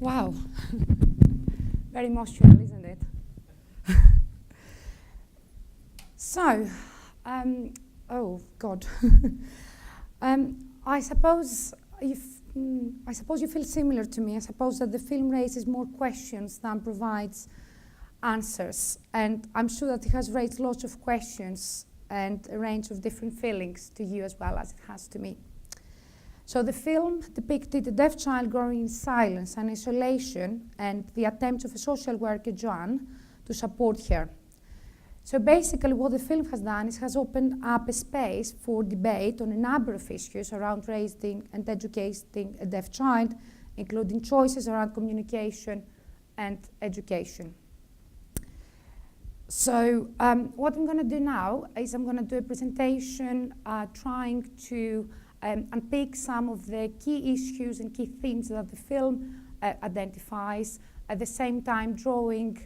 Wow. Very emotional, isn't it? So, oh God. I suppose you feel similar to me. I suppose that the film raises more questions than provides answers, and I'm sure that it has raised lots of questions and a range of different feelings to you as well as it has to me. So the film depicted a deaf child growing in silence and isolation, and the attempts of a social worker, Joanne, to support her. So basically what the film has done is has opened up a space for debate on a number of issues around raising and educating a deaf child, including choices around communication and education. So what I'm going to do now is I'm going to do a presentation trying to unpick some of the key issues and key themes that the film identifies, at the same time drawing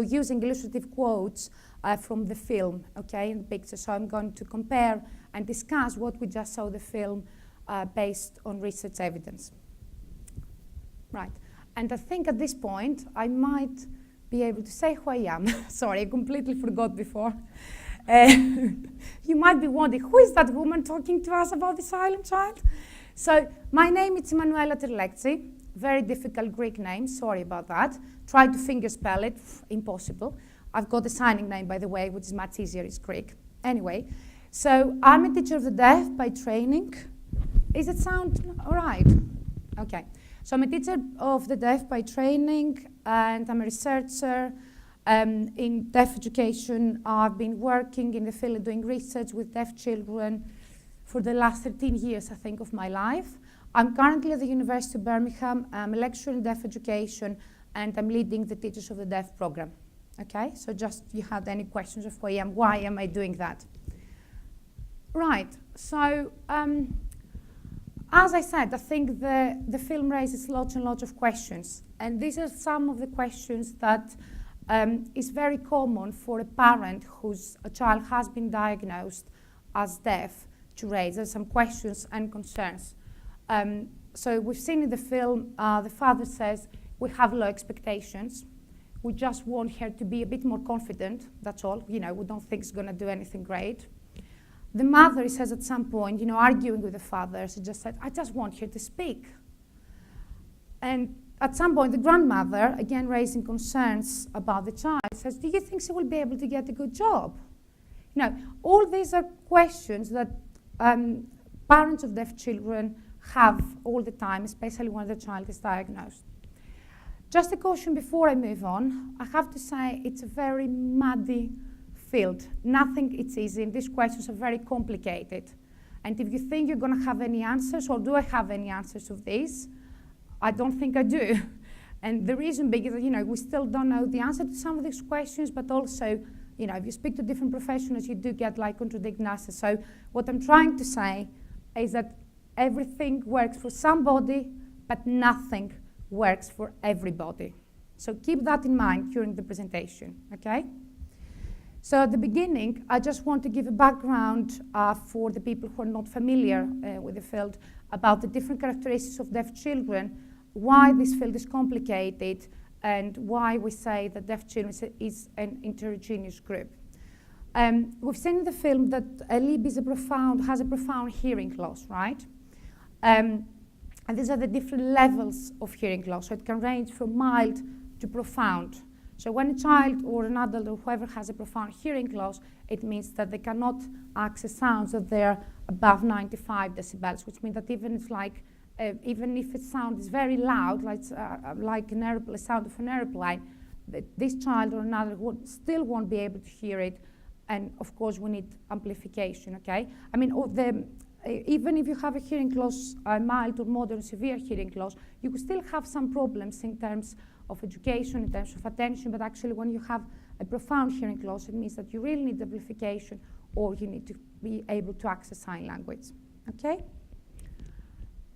using illustrative quotes from the film, okay, in the picture. So I'm going to compare and discuss what we just saw the film based on research evidence. Right. And I think at this point, I might be able to say who I am. Sorry, I completely forgot before. You might be wondering, who is that woman talking to us about the silent child? So my name is Emanuela Terlekzi. Very difficult Greek name, sorry about that. Try to fingerspell it, impossible. I've got a signing name, by the way, which is much easier, it's Greek. Anyway, so I'm a teacher of the deaf by training. Does it sound all right? Okay. So I'm a teacher of the deaf by training, and I'm a researcher in deaf education. I've been working in the field doing research with deaf children for the last 13 years, I think, of my life. I'm currently at the University of Birmingham. I'm a lecturer in deaf education, and I'm leading the Teachers of the Deaf program. Okay, so just if you had any questions of who I am, why am I doing that? Right, so as I said, I think the film raises lots and lots of questions, and these are some of the questions that is very common for a parent whose child has been diagnosed as deaf to raise. There's some questions and concerns. So we've seen in the film, the father says, we have low expectations. We just want her to be a bit more confident, that's all. You know, we don't think she's going to do anything great. The mother, he says at some point, you know, arguing with the father, she just said, I just want her to speak. And at some point, the grandmother, again raising concerns about the child, says, do you think she will be able to get a good job? You know, all these are questions that parents of deaf children have all the time, especially when the child is diagnosed. Just a caution before I move on, I have to say it's a very muddy field. Nothing is easy, and these questions are very complicated. And if you think you're going to have any answers, or do I have any answers to these, I don't think I do. And the reason being is that, you know, we still don't know the answer to some of these questions, but also, you know, if you speak to different professionals, you do get like contradicting answers. So what I'm trying to say is that everything works for somebody, but nothing works for everybody. So keep that in mind during the presentation, okay? So at the beginning, I just want to give a background for the people who are not familiar with the field about the different characteristics of deaf children, why this field is complicated, and why we say that deaf children is an heterogeneous group. We've seen in the film that LIB has a profound hearing loss, right? And these are the different levels of hearing loss. So it can range from mild to profound. So when a child or an adult or whoever has a profound hearing loss, it means that they cannot access sounds that they're above 95 decibels, which means that even if a sound is very loud, like a sound of an airplane, this child or another still won't be able to hear it. And of course, we need amplification, okay? I mean, even if you have a hearing loss, mild or moderate severe hearing loss, you could still have some problems in terms of education, in terms of attention, but actually when you have a profound hearing loss, it means that you really need amplification or you need to be able to access sign language, okay?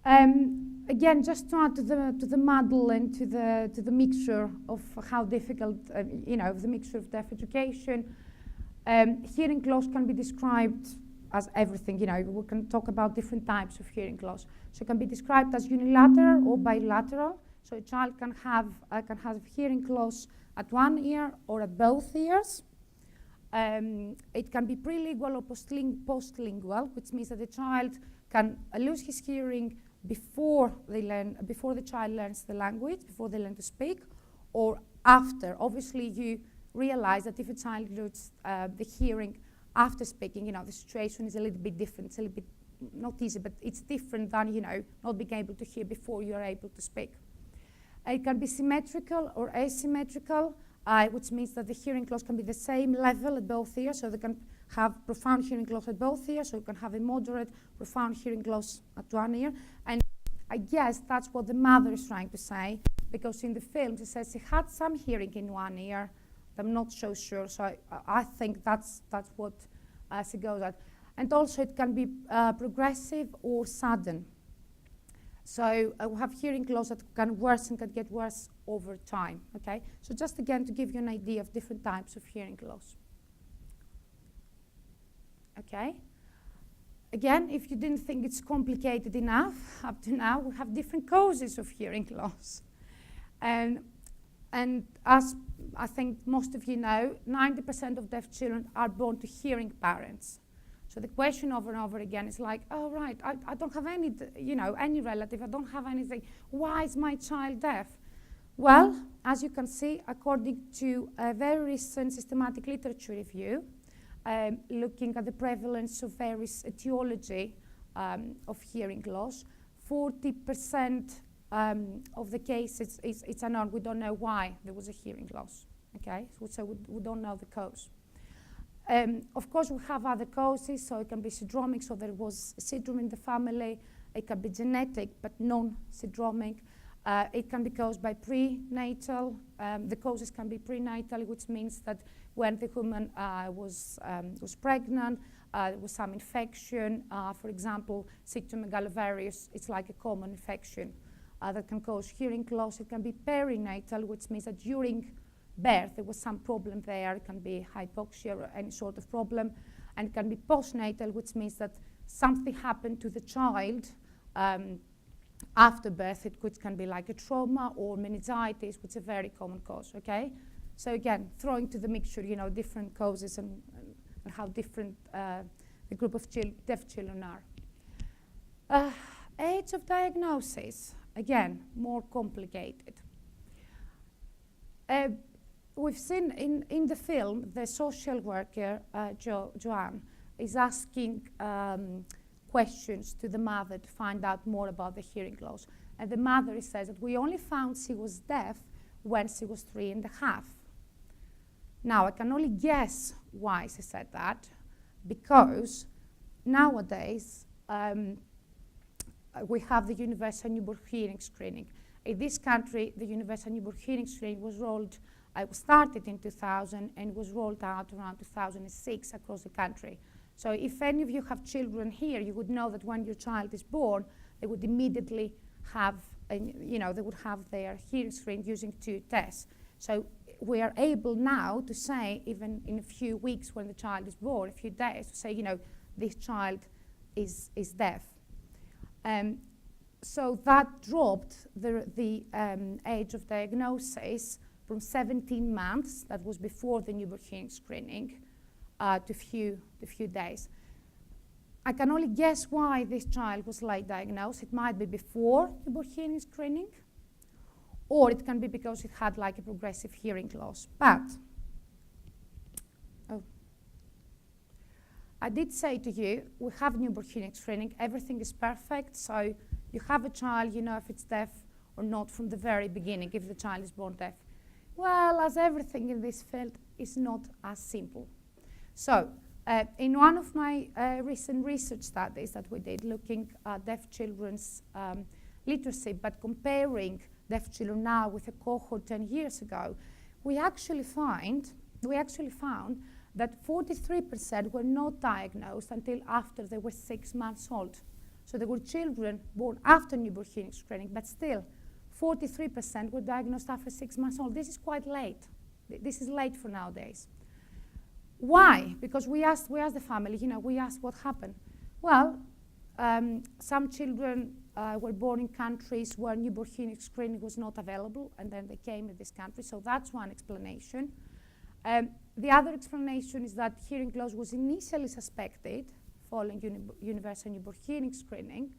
Again, just to add to the muddle and to the mixture of how difficult, the mixture of deaf education, hearing loss can be described as everything, we can talk about different types of hearing loss. So it can be described as unilateral or bilateral. So a child can have hearing loss at one ear or at both ears. It can be prelingual or postlingual, which means that the child can lose his hearing before the child learns the language, before they learn to speak, or after. Obviously, you realize that if a child loses the hearing after speaking, the situation is a little bit different. It's a little bit not easy, but it's different than, not being able to hear before you are able to speak. It can be symmetrical or asymmetrical, which means that the hearing loss can be the same level at both ears, so they can have profound hearing loss at both ears, or you can have a moderate, profound hearing loss at one ear. And I guess that's what the mother is trying to say, because in the film she says she had some hearing in one ear. I'm not so sure, so I think that's what she goes at. And also it can be progressive or sudden. So we have hearing loss that can worsen, can get worse over time, okay? So just again to give you an idea of different types of hearing loss. Okay? Again, if you didn't think it's complicated enough, up to now, we have different causes of hearing loss. And as I think most of you know, 90% of deaf children are born to hearing parents. So the question over and over again is like, oh, right, I don't have any, any relative, I don't have anything. Why is my child deaf? Well, as you can see, according to a very recent systematic literature review, looking at the prevalence of various etiology of hearing loss, 40% of the cases it's unknown. We don't know why there was a hearing loss, okay? So we don't know the cause. Of course, we have other causes, so it can be syndromic, so there was a syndrome in the family. It can be genetic, but non-syndromic. It can be caused by prenatal. The causes can be prenatal, which means that when the woman was pregnant, there was some infection. For example, cytomegalovirus, it's like a common infection that can cause hearing loss. It can be perinatal, which means that during birth there was some problem there. It can be hypoxia or any sort of problem. And it can be postnatal, which means that something happened to the child after birth. It can be like a trauma or meningitis, which is a very common cause, okay? So again, throwing to the mixture, different causes and how different the group of deaf children are. Age of diagnosis, again, more complicated. We've seen in the film, the social worker, Joanne, is asking questions to the mother to find out more about the hearing loss. And the mother says that we only found she was deaf when she was 3.5. Now, I can only guess why she said that, because nowadays we have the universal newborn hearing screening. In this country, the universal newborn hearing screening was started in 2000 and was rolled out around 2006 across the country. So if any of you have children here, you would know that when your child is born, they would immediately have, they would have their hearing screened using 2 tests. So we are able now to say, even in a few weeks when the child is born, a few days, to say, this child is deaf. So that dropped the age of diagnosis from 17 months, that was before the newborn hearing screening, to few days. I can only guess why this child was late diagnosed. It might be before newborn hearing screening, or it can be because it had like a progressive hearing loss. But I did say to you, we have newborn hearing screening. Everything is perfect, so you have a child, you know if it's deaf or not from the very beginning, if the child is born deaf. Well, as everything in this field is not as simple. So, in one of my recent research studies that we did, looking at deaf children's literacy, but comparing deaf children now with a cohort 10 years ago, we actually found that 43% were not diagnosed until after they were 6 months old. So there were children born after newborn hearing screening, but still 43% were diagnosed after 6 months old. This is quite late. This is late for nowadays. Why? Because we asked the family, we asked what happened. Well, some children were born in countries where newborn hearing screening was not available, and then they came to this country, so that's one explanation. The other explanation is that hearing loss was initially suspected following universal newborn hearing screening,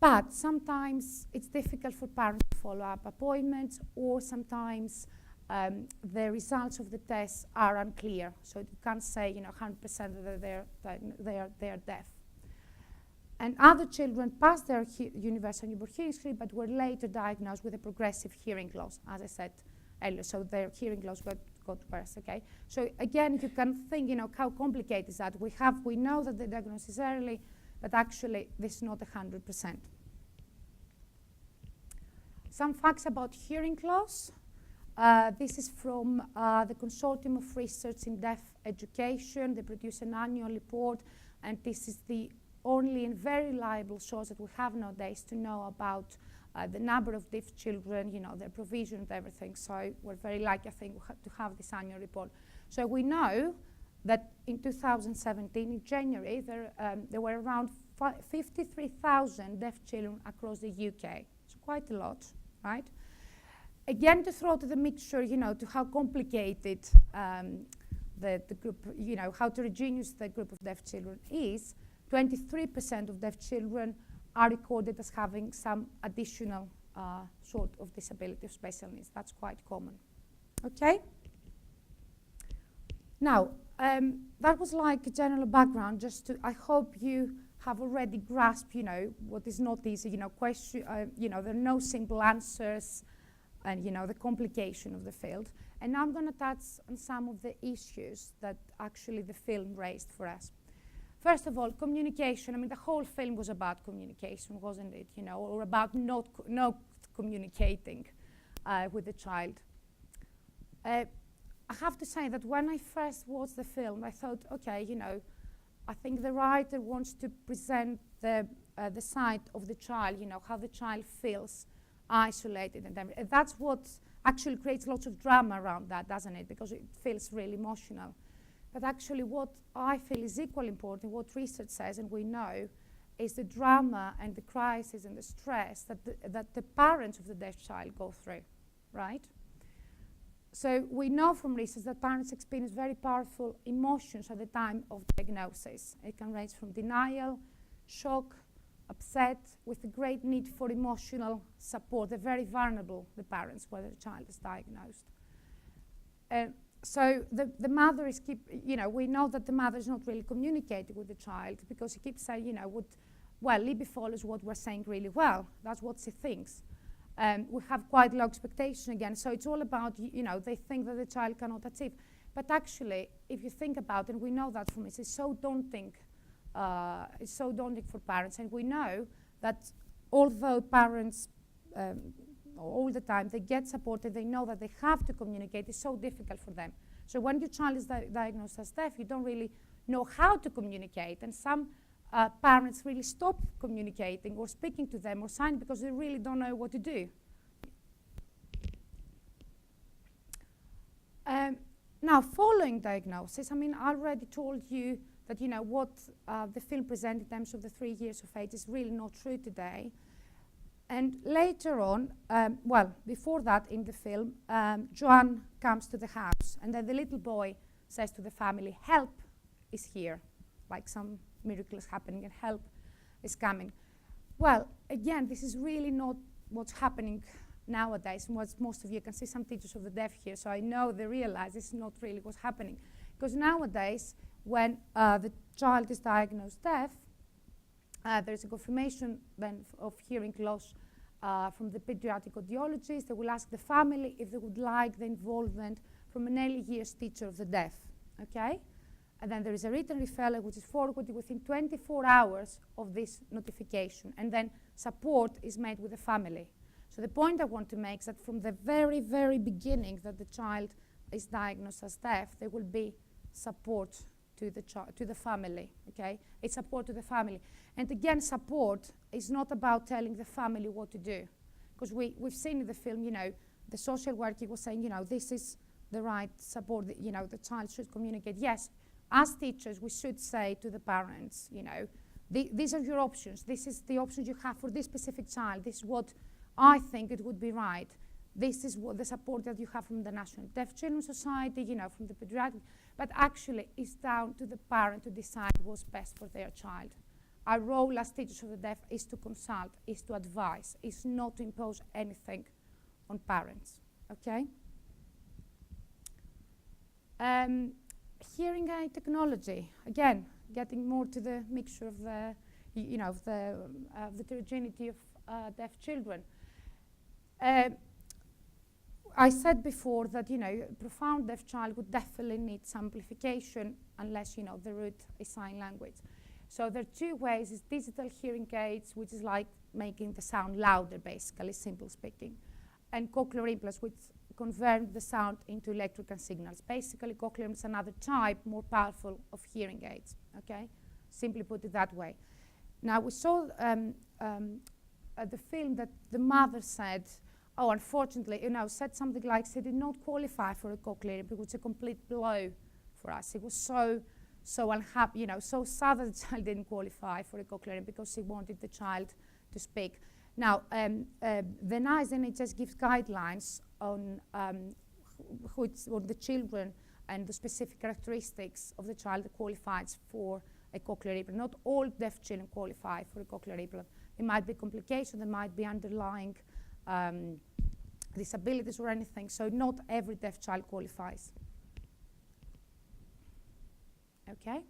but sometimes it's difficult for parents to follow up appointments, or sometimes the results of the tests are unclear, so you can't say 100% that they're deaf. And other children passed their universal newborn hearing screening, but were later diagnosed with a progressive hearing loss, as I said earlier. So their hearing loss got worse. Okay. So again, you can think, how complicated is that? We know that the diagnosis is early, but actually this is not 100%. Some facts about hearing loss. This is from the Consortium of Research in Deaf Education. They produce an annual report, and this is the only and very reliable source that we have nowadays to know about the number of deaf children, their provision and everything. So we're very lucky, I think, to have this annual report. So we know that in 2017, in January, there were around 53,000 deaf children across the UK. It's quite a lot, right? Again, to throw to the mixture, to how complicated the group, how heterogeneous the group of deaf children is, 23% of deaf children are recorded as having some additional sort of disability of special needs. That's quite common. Okay? Now, that was like a general background. I hope you have already grasped, what is not easy. There are no simple answers, and the complication of the field. And now I'm going to touch on some of the issues that actually the film raised for us. First of all, communication. The whole film was about communication, wasn't it? Or about not communicating with the child. I have to say that when I first watched the film, I thought, okay, I think the writer wants to present the side of the child, how the child feels isolated, and that's what actually creates lots of drama around that, doesn't it? Because it feels really emotional. But actually what I feel is equally important, what research says, and we know, is the drama and the crisis and the stress that the parents of the deaf child go through, right? So we know from research that parents experience very powerful emotions at the time of diagnosis. It can range from denial, shock, upset, with a great need for emotional support. They're very vulnerable, the parents, when the child is diagnosed. So the mother is we know that the mother is not really communicating with the child, because he keeps saying, Libby follows what we're saying really well. That's what she thinks. We have quite low expectation again. So it's all about, they think that the child cannot achieve. But actually, if you think about it, and we know that from it, it's so daunting. It's so daunting for parents. And we know that although parents all the time, they get supported, they know that they have to communicate, it's so difficult for them. So when your child is diagnosed as deaf, you don't really know how to communicate, and some parents really stop communicating or speaking to them or signing because they really don't know what to do. Now, following diagnosis, I already told you that what the film presented in terms of the 3 years of age is really not true today. And later on, before that in the film, Joanne comes to the house, and then the little boy says to the family, help is here, like some miracle is happening and help is coming. Well, again, this is really not what's happening nowadays, and what most of you can see some teachers of the deaf here, so I know they realize this is not really what's happening. Because nowadays, when the child is diagnosed deaf, there's a confirmation then of hearing loss from the pediatric audiologist. They will ask the family if they would like the involvement from an early years teacher of the deaf, okay? And then there is a written referral which is forwarded within 24 hours of this notification, and then support is made with the family. So the point I want to make is that from the very, very beginning that the child is diagnosed as deaf, there will be support to the family, okay? It's support to the family. And again, support is not about telling the family what to do. Because we've seen in the film, the social worker was saying, this is the right support, the child should communicate. Yes, as teachers, we should say to the parents, these are your options. This is the options you have for this specific child. This is what I think it would be right. This is what the support that you have from the National Deaf Children's Society, from the pediatric. But actually, it's down to the parent to decide what's best for their child. Our role as teachers of the deaf is to consult, is to advise, is not to impose anything on parents. Okay? Hearing aid technology, again, getting more to the mixture of the, the heterogeneity of deaf children. I said before that, a profound deaf child would definitely need some amplification unless, the root is sign language. So there are two ways. It's digital hearing aids, which is like making the sound louder, basically, simple speaking, and cochlear implants, which convert the sound into electrical signals. Basically, cochlear is another type, more powerful, of hearing aids, okay? Simply put it that way. Now, we saw at the film that the mother said, oh, unfortunately, said something like she did not qualify for a cochlear implant, which was a complete blow for us. It was so unhappy, so sad that the child didn't qualify for a cochlear implant because she wanted the child to speak. Now, the NICE NHS gives guidelines on the children and the specific characteristics of the child that qualifies for a cochlear implant. Not all deaf children qualify for a cochlear implant. There might be complications, there might be underlying disabilities or anything, so not every deaf child qualifies. Okay?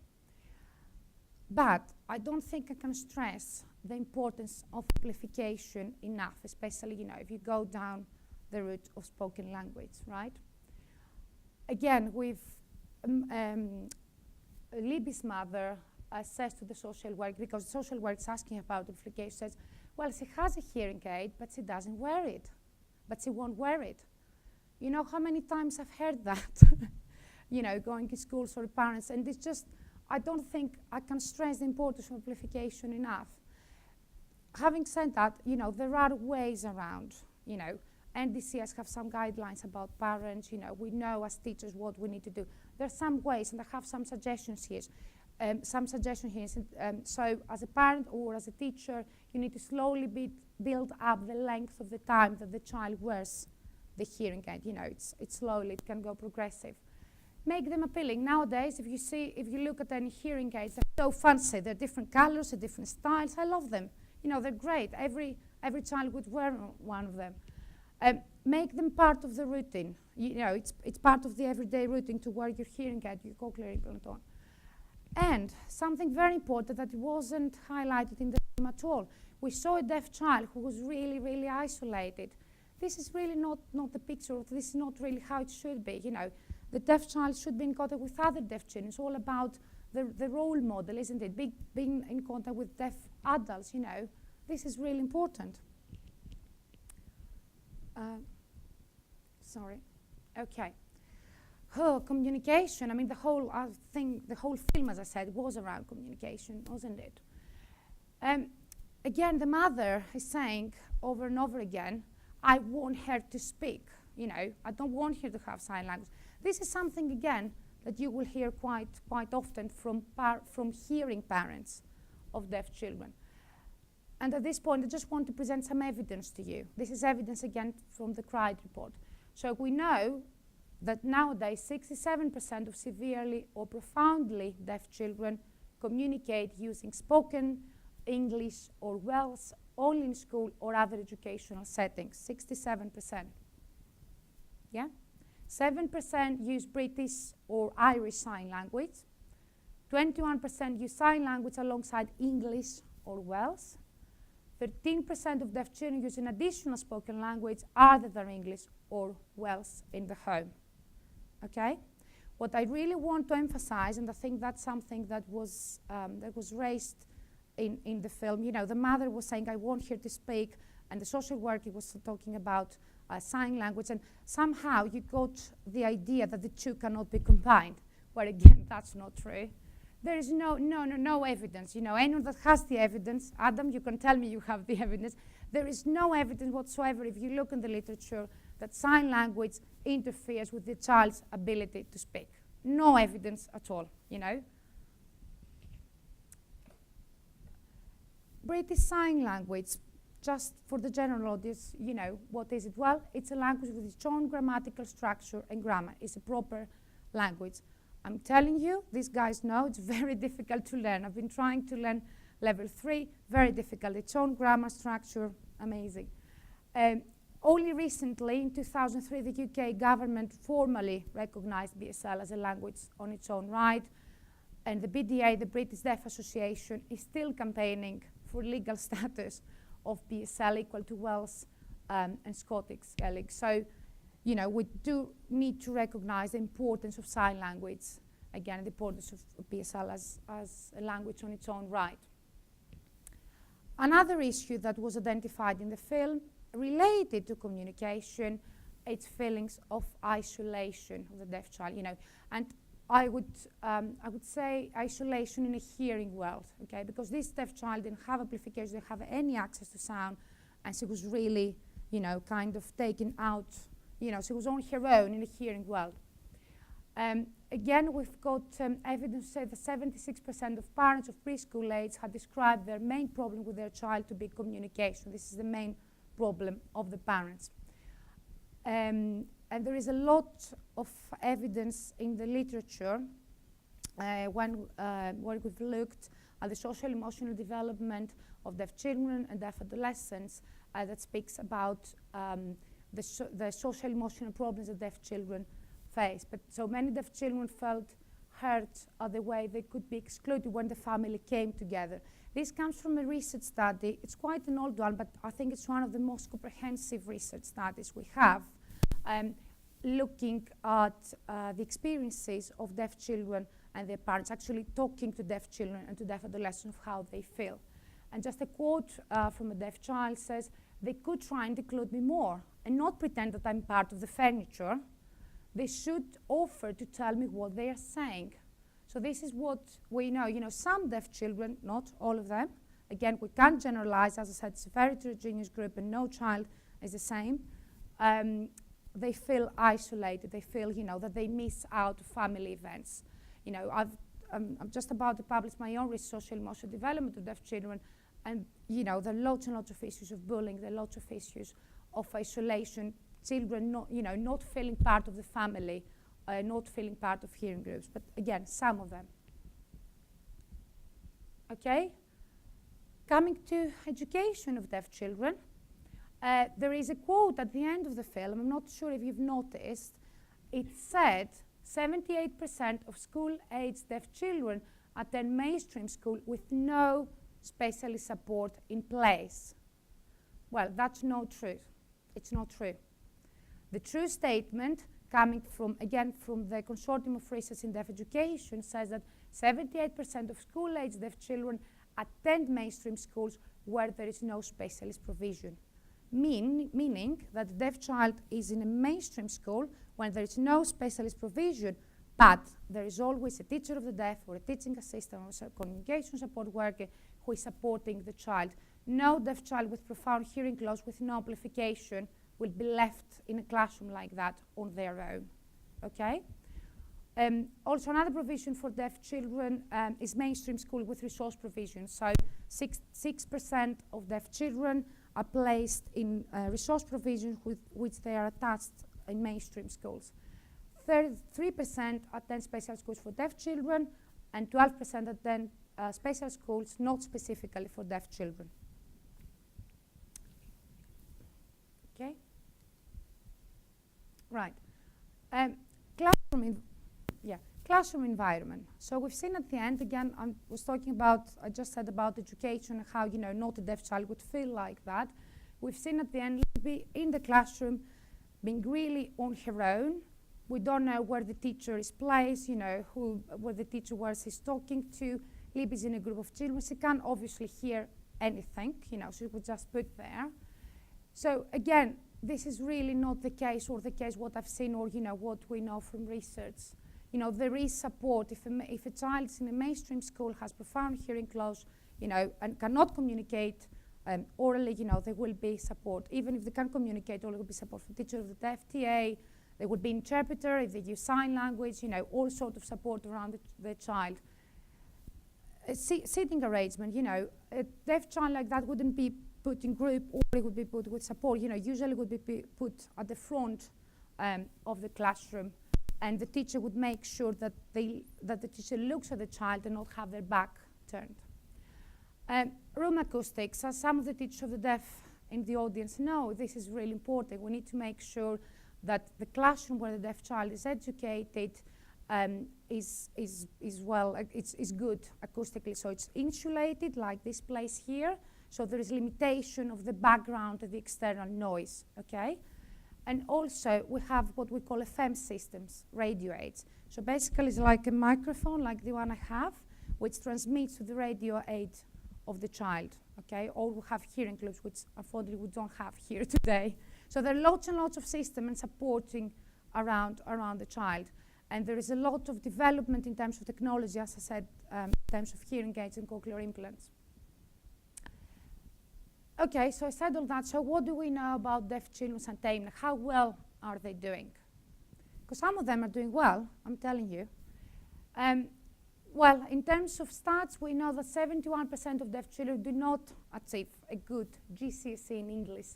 But I don't think I can stress the importance of amplification enough, especially, if you go down the route of spoken language, right? Again, Libby's mother says to the social worker, because the social worker is asking about amplification, says, well, she has a hearing aid, but she doesn't wear it. But she won't wear it. You know how many times I've heard that, going to schools or parents, and it's just, I don't think I can stress the importance of amplification enough. Having said that, there are ways around, NDCS have some guidelines about parents, we know as teachers what we need to do. There are some ways, and I have some suggestions here. So as a parent or as a teacher, you need to slowly build up the length of the time that the child wears the hearing aid. It's slowly, it can go progressive. Make them appealing. Nowadays, if you look at any hearing aids, they're so fancy. They're different colors, they're different styles. I love them. They're great. Every child would wear one of them. Make them part of the routine. It's part of the everyday routine to wear your hearing aid, your cochlear implant on. And something very important that wasn't highlighted in the film at all. We saw a deaf child who was really, really isolated. This is really not the picture. This is not really how it should be. The deaf child should be in contact with other deaf children. It's all about the role model, isn't it? Being in contact with deaf adults, This is really important. Sorry. Okay. Communication. I mean, the whole film, as I said, was around communication, wasn't it? Again, the mother is saying over and over again, I want her to speak. I don't want her to have sign language. This is something, again, that you will hear quite often from hearing parents of deaf children. And at this point, I just want to present some evidence to you. This is evidence, again, from the CRIDE report. So we know that nowadays 67% of severely or profoundly deaf children communicate using spoken English or Welsh only in school or other educational settings. 67%. Yeah? 7% use British or Irish Sign Language. 21% use sign language alongside English or Welsh. 13% of deaf children use an additional spoken language other than English or Welsh in the home. Okay? What I really want to emphasize, and I think that's something that was raised in the film, the mother was saying, I want her to speak, and the social worker was talking about sign language, and somehow you got the idea that the two cannot be combined, where again, that's not true. There is no evidence. Anyone that has the evidence, Adam, you can tell me you have the evidence. There is no evidence whatsoever, if you look in the literature, that sign language interferes with the child's ability to speak. No evidence at all, you know. British Sign Language, just for the general audience, you know, what is it? Well, it's a language with its own grammatical structure and grammar. It's a proper language. I'm telling you, these guys know it's very difficult to learn. I've been trying to learn level 3, very difficult. Its own grammar structure, amazing. Only recently, in 2003, the UK government formally recognized BSL as a language on its own right, and the BDA, the British Deaf Association, is still campaigning for legal status of BSL equal to Welsh and Scottish Gaelic. So, you know, we do need to recognize the importance of sign language, again, the importance of BSL as a language on its own right. Another issue that was identified in the film related to communication, its feelings of isolation of the deaf child, you know, and I would say isolation in a hearing world, okay, because this deaf child didn't have amplification, didn't have any access to sound, and she was really, you know, kind of taken out, you know, she was on her own in a hearing world. Again, we've got evidence to say that 76% of parents of preschool age had described their main problem with their child to be communication. This is the main problem of the parents. And there is a lot of evidence in the literature when we've looked at the social emotional development of deaf children and deaf adolescents that speaks about the social emotional problems that deaf children face. But so many deaf children felt hurt at the way they could be excluded when the family came together. This comes from a research study. It's quite an old one, but I think it's one of the most comprehensive research studies we have, looking at the experiences of deaf children and their parents, actually talking to deaf children and to deaf adolescents of how they feel. And just a quote from a deaf child says, "They could try and include me more and not pretend that I'm part of the furniture. They should offer to tell me what they are saying." So this is what we know. You know, some deaf children, not all of them. Again, we can't generalize. As I said, it's a very heterogeneous group and no child is the same. They feel isolated. They feel, you know, that they miss out family events. You know, I'm just about to publish my own research, social emotional development of deaf children, and, you know, there are lots and lots of issues of bullying. There are lots of issues of isolation, children not, you know, not feeling part of the family, not feeling part of hearing groups, but again, some of them. Okay? Coming to education of deaf children, there is a quote at the end of the film. I'm not sure if you've noticed. It said 78% of school-aged deaf children attend mainstream school with no specialist support in place. Well, that's not true. It's not true. The true statement, coming from, again, from the Consortium of Research in Deaf Education, says that 78% of school-aged deaf children attend mainstream schools where there is no specialist provision. Meaning that the deaf child is in a mainstream school when there is no specialist provision, but there is always a teacher of the deaf or a teaching assistant or a communication support worker who is supporting the child. No deaf child with profound hearing loss with no amplification will be left in a classroom like that on their own, okay? Also, another provision for deaf children is mainstream school with resource provision. So 6% of deaf children are placed in resource provision with which they are attached in mainstream schools. 33% attend special schools for deaf children, and 12% attend special schools not specifically for deaf children. Okay? Right. Classroom environment. So we've seen at the end, again, I just said about education and how, you know, not a deaf child would feel like that. We've seen at the end, Libby in the classroom being really on her own. We don't know where the teacher is placed, you know, where the teacher was he's talking to. Libby's in a group of children. She can't obviously hear anything, you know, she was just put there. So again, this is really not the case, or the case what I've seen, or, you know, what we know from research. You know, there is support. If a child is in a mainstream school, has profound hearing loss, you know, and cannot communicate orally, you know, there will be support. Even if they can't communicate, there will be support from teacher of the deaf, TA, There would be interpreter if they use sign language, you know, all sort of support around the child. Sitting arrangement, you know, a deaf child like that wouldn't be put in group, or it would be put with support, you know, usually would be put at the front of the classroom, and the teacher would make sure that the teacher looks at the child and not have their back turned. Room acoustics, as some of the teachers of the deaf in the audience know, this is really important. We need to make sure that the classroom where the deaf child is educated is good acoustically. So it's insulated, like this place here. So there is limitation of the background of the external noise, okay? And also, we have what we call FM systems, radio aids. So basically, it's like a microphone, like the one I have, which transmits to the radio aid of the child, okay? Or we have hearing loops, which unfortunately we don't have here today. So there are lots and lots of systems and supporting around the child. And there is a lot of development in terms of technology, as I said, in terms of hearing aids and cochlear implants. Okay, so I said all that. So what do we know about deaf children's attainment? How well are they doing? Because some of them are doing well, I'm telling you. Well, in terms of stats, we know that 71% of deaf children do not achieve a good GCSE in English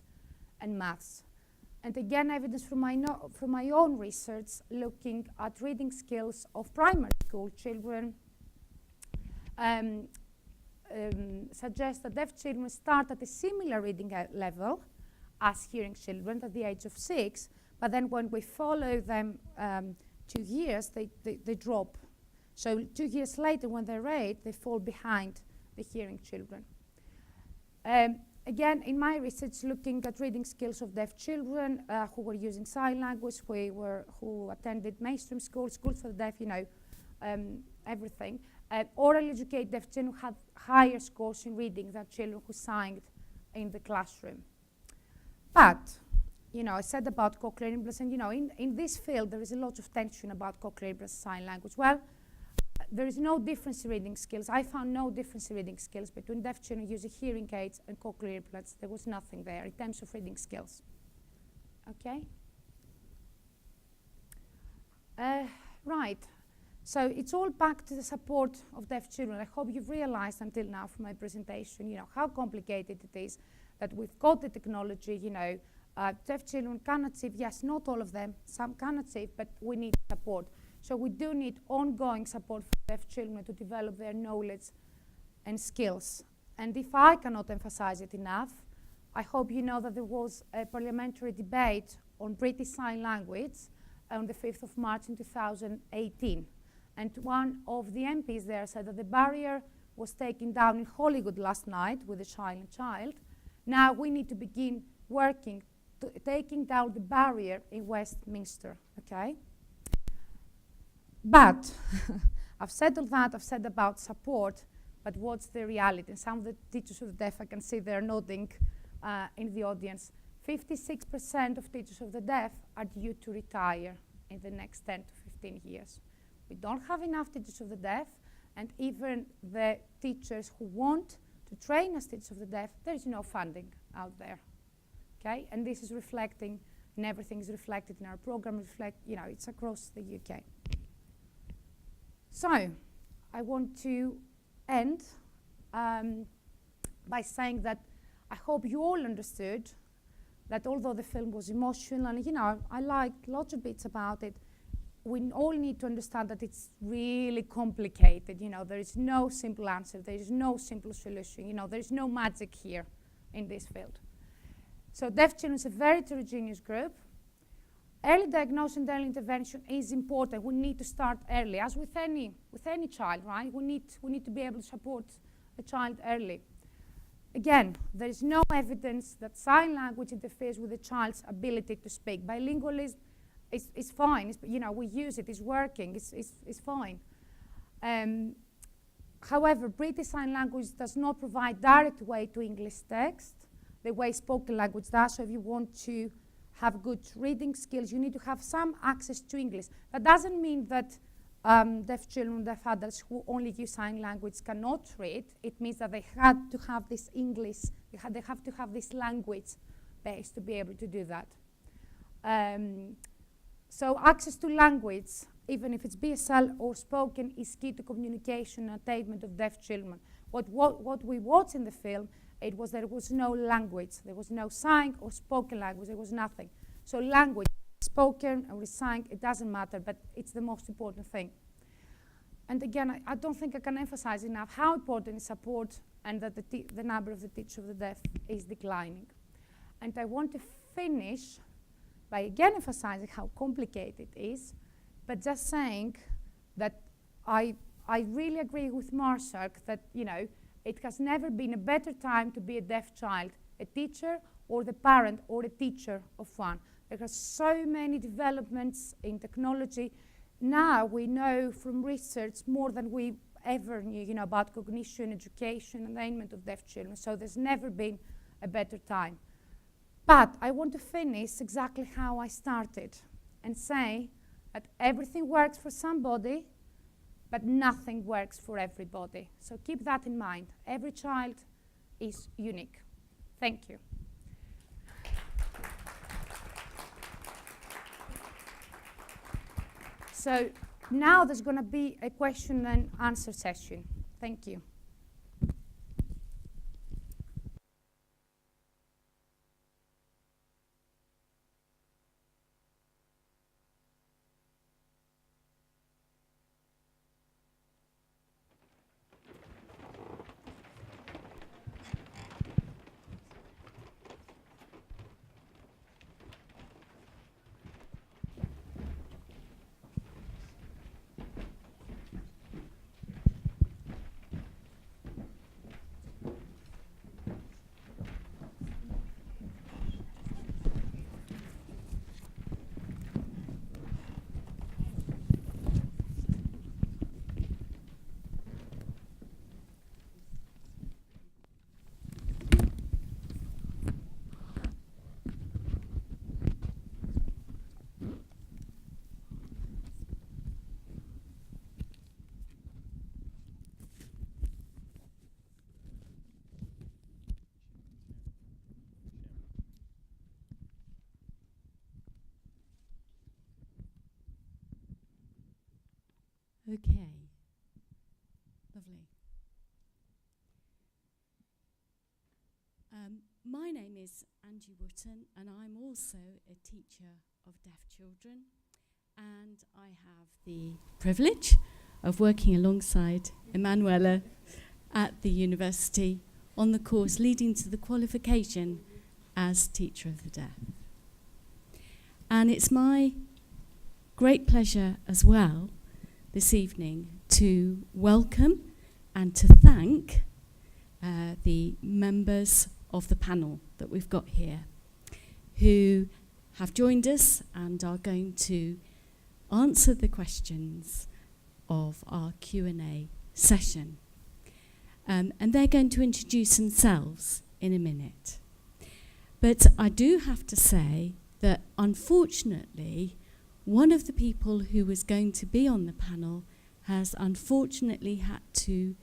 and maths. And again, evidence from my own research looking at reading skills of primary school children suggests that deaf children start at a similar reading level as hearing children at the age of 6, but then when we follow them 2 years, they drop. So 2 years later, when they're 8, they fall behind the hearing children. Again, in my research, looking at reading skills of deaf children who were using sign language, who attended mainstream schools for the deaf, you know, everything. Orally educated deaf children had higher scores in reading than children who signed in the classroom. But, you know, I said about cochlear implants, and, you know, in this field, there is a lot of tension about cochlear implants sign language. Well, there is no difference in reading skills. I found no difference in reading skills between deaf children using hearing aids and cochlear implants. There was nothing there in terms of reading skills. Okay? Right. So it's all back to the support of deaf children. I hope you've realized until now from my presentation, you know, how complicated it is, that we've got the technology, you know, deaf children can achieve, yes, not all of them, some can achieve, but we need support. So we do need ongoing support for deaf children to develop their knowledge and skills. And if I cannot emphasize it enough, I hope you know that there was a parliamentary debate on British Sign Language on the 5th of March in 2018. And one of the MPs there said that the barrier was taken down in Hollywood last night with the silent child. Now we need to begin working, taking down the barrier in Westminster, okay? But I've said all that, I've said about support, but what's the reality? And some of the teachers of the deaf, I can see they're nodding in the audience. 56% of teachers of the deaf are due to retire in the next 10 to 15 years. We don't have enough teachers of the deaf, and even the teachers who want to train as teachers of the deaf, there's no funding out there, okay? And this is reflecting, and everything is reflected in our program, you know, it's across the UK. So, I want to end by saying that I hope you all understood that although the film was emotional, and, you know, I liked lots of bits about it, we all need to understand that it's really complicated. You know, there is no simple answer. There is no simple solution. You know, there is no magic here in this field. So deaf children is a very heterogeneous group. Early diagnosis and early intervention is important. We need to start early, as with any child, right? We need to be able to support a child early. Again, there is no evidence that sign language interferes with a child's ability to speak. Bilingualism is fine. You know, we use it. It's working. It's fine. However, British Sign Language does not provide direct way to English text the way spoken language does. So if you want to have good reading skills, you need to have some access to English. That doesn't mean that deaf children, deaf adults who only use sign language cannot read. It means that they had to have this English, they have to have this language base to be able to do that. So access to language, even if it's BSL or spoken, is key to communication and attainment of deaf children. What we watched in the film, it was there was no language. There was no sign or spoken language. There was nothing. So language, spoken or sign, it doesn't matter, but it's the most important thing. And again, I don't think I can emphasize enough how important is support and that the number of the teachers of the deaf is declining. And I want to finish by again emphasizing how complicated it is, but just saying that I really agree with Marshak that, you know, it has never been a better time to be a deaf child, a teacher or the parent or a teacher of one. There are so many developments in technology. Now we know from research more than we ever knew, you know, about cognition, education, and attainment of deaf children. So there's never been a better time. But I want to finish exactly how I started and say that everything works for somebody, but nothing works for everybody. So keep that in mind. Every child is unique. Thank you. So now there's going to be a question and answer session. Thank you. Okay, lovely. My name is Angie Wotton, and I'm also a teacher of deaf children, and I have the privilege of working alongside Emanuela at the university on the course leading to the qualification as teacher of the deaf. And it's my great pleasure as well this evening to welcome and to thank the members of the panel that we've got here who have joined us and are going to answer the questions of our Q&A session. And they're going to introduce themselves in a minute. But I do have to say that unfortunately, one of the people who was going to be on the panel has unfortunately had to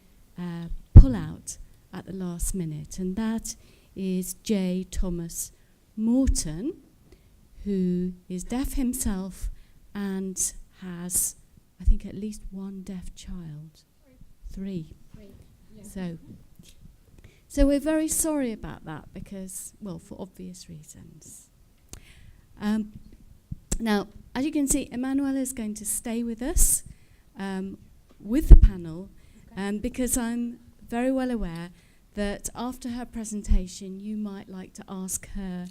pull out at the last minute, and that is J. Thomas Morton, who is deaf himself and has, I think, at least one deaf child. Three. Yeah. So we're very sorry about that because, well, for obvious reasons. Now, as you can see, Emanuela is going to stay with us with the panel, because I'm very well aware that after her presentation, you might like to ask her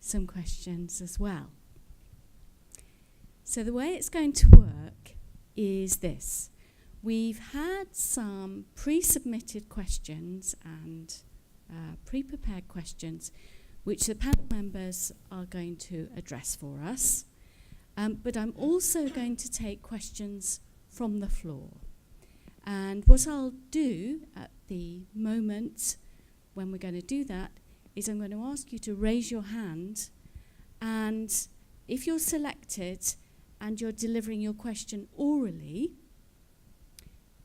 some questions as well. So the way it's going to work is this. We've had some pre-submitted questions and pre-prepared questions which the panel members are going to address for us. But I'm also going to take questions from the floor. And what I'll do at the moment when we're going to do that is I'm going to ask you to raise your hand, and if you're selected and you're delivering your question orally,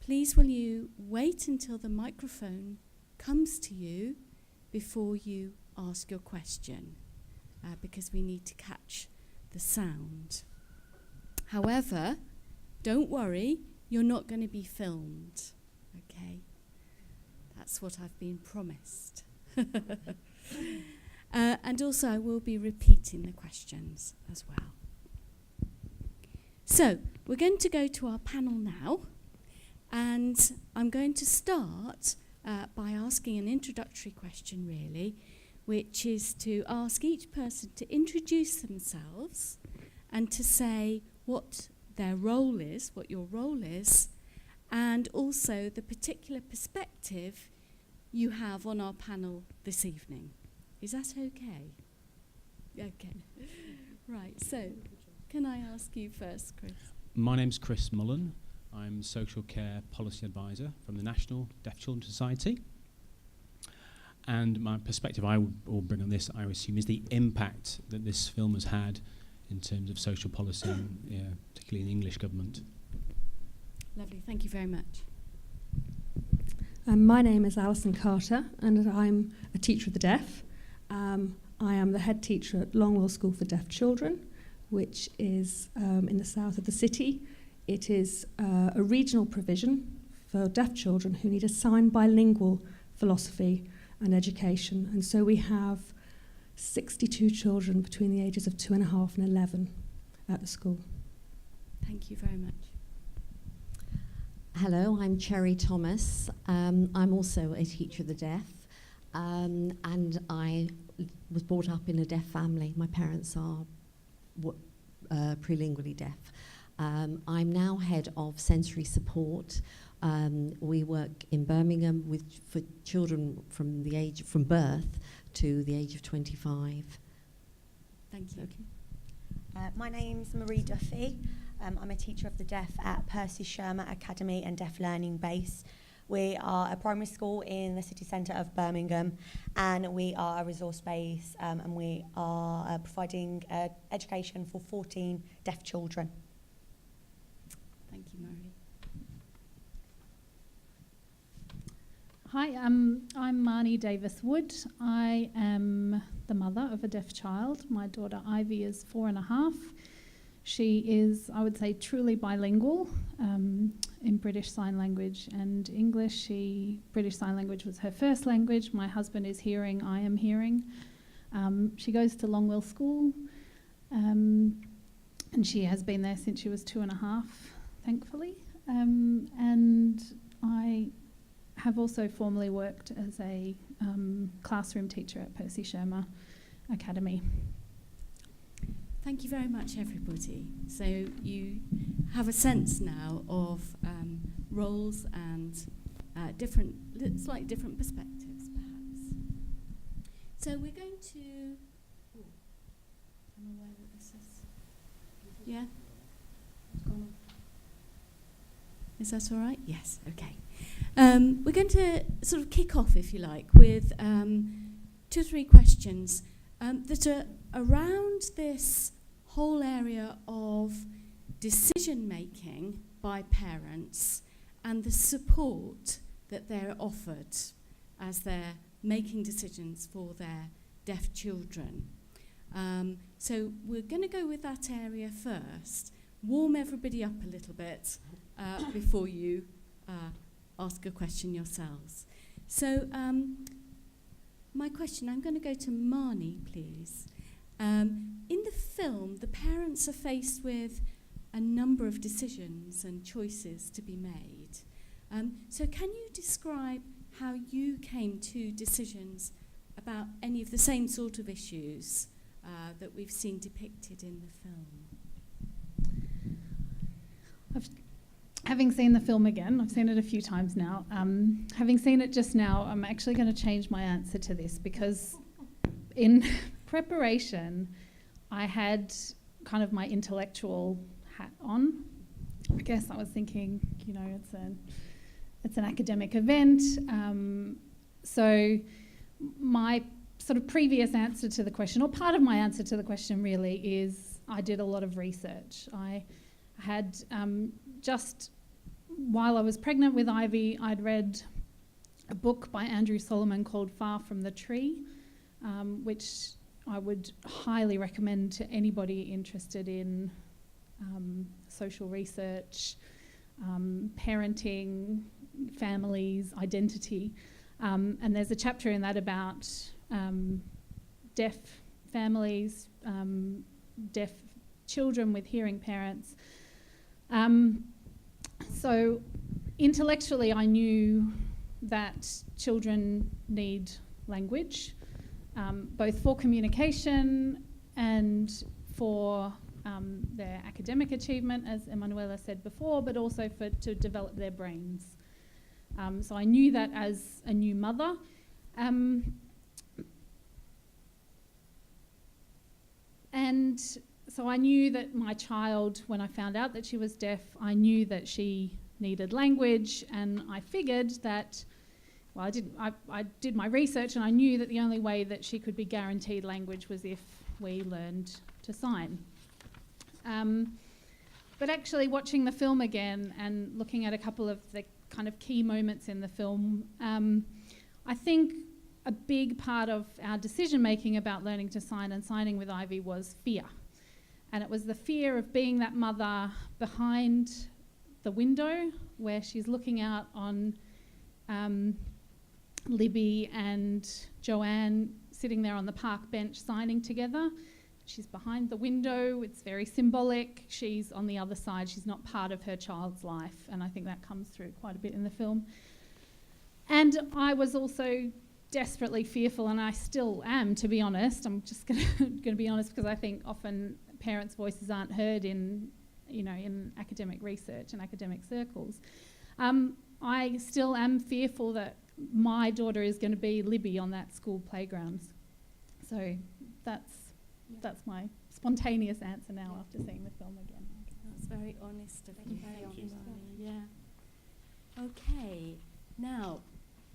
please will you wait until the microphone comes to you before you ask your question, because we need to catch the sound. However, don't worry, you're not going to be filmed, okay? That's what I've been promised. And also I will be repeating the questions as well. So, we're going to go to our panel now, and I'm going to start by asking an introductory question, really, which is to ask each person to introduce themselves and to say what their role is, what your role is, and also the particular perspective you have on our panel this evening. Is that okay? Okay. Right, so can I ask you first, Chris? My name's Chris Mullen. I'm Social Care Policy Advisor from the National Deaf Children's Society. And my perspective I will bring on this, I assume, is the impact that this film has had in terms of social policy, particularly in the English government. Lovely, thank you very much. My name is Alison Carter, and I'm a teacher of the deaf. I am the head teacher at Longwell School for Deaf Children, which is in the south of the city. It is a regional provision for deaf children who need a sign bilingual philosophy and education. And so we have 62 children between the ages of 2.5 and 11 at the school. Thank you very much. Hello, I'm Cherry Thomas. I'm also a teacher of the deaf, and I was brought up in a deaf family. My parents are prelingually deaf. I'm now head of sensory support. We work in Birmingham for children from birth to the age of 25. Thank you. Okay. My name's Marie Duffy. I'm a teacher of the deaf at Percy Shermer Academy and Deaf Learning Base. We are a primary school in the city centre of Birmingham, and we are a resource base, and we are providing education for 14 deaf children. Thank you, Marie. Hi, I'm Marnie Davis-Wood. I am the mother of a deaf child. My daughter Ivy is 4.5. She is, I would say, truly bilingual in British Sign Language and English. British Sign Language was her first language. My husband is hearing, I am hearing. She goes to Longwell School, and she has been there since she was 2.5, thankfully. And I have also formerly worked as a classroom teacher at Percy Shermer Academy. Thank you very much, everybody. So you have a sense now of roles and slightly different perspectives, perhaps. So we're going to... I'm aware that this is... Yeah? Is that all right? Yes, okay. We're going to sort of kick off, if you like, with 2 or 3 questions that are around this whole area of decision-making by parents and the support that they're offered as they're making decisions for their deaf children. So we're going to go with that area first. Warm everybody up a little bit before you ask a question yourselves. So my question, I'm going to go to Marnie, please. In the film, the parents are faced with a number of decisions and choices to be made. So can you describe how you came to decisions about any of the same sort of issues that we've seen depicted in the film? Having seen the film again, I've seen it a few times now. Having seen it just now, I'm actually going to change my answer to this because in preparation, I had kind of my intellectual hat on. I guess I was thinking, it's an academic event. So my sort of previous answer to the question, or part of my answer to the question really, is I did a lot of research. I had just while I was pregnant with Ivy, I'd read a book by Andrew Solomon called Far From the Tree, which I would highly recommend to anybody interested in social research, parenting, families, identity. And there's a chapter in that about deaf families, deaf children with hearing parents. So intellectually, I knew that children need language, both for communication and for their academic achievement, as Emanuela said before, but also to develop their brains. So I knew that as a new mother. And so I knew that my child, when I found out that she was deaf, I knew that she needed language, and I figured that, well, I did my research, and I knew that the only way that she could be guaranteed language was if we learned to sign. But actually watching the film again and looking at a couple of the kind of key moments in the film, I think a big part of our decision making about learning to sign and signing with Ivy was fear. And it was the fear of being that mother behind the window where she's looking out on Libby and Joanne sitting there on the park bench signing together. She's behind the window, it's very symbolic. She's on the other side, she's not part of her child's life, and I think that comes through quite a bit in the film. And I was also desperately fearful, and I still am, to be honest. I'm just going to be honest, because I think often parents' voices aren't heard in academic research and academic circles. I still am fearful that my daughter is going to be Libby on that school playground. So that's my spontaneous answer now after seeing the film again. That's very honest of you. Thank you. Yeah. Okay. Now,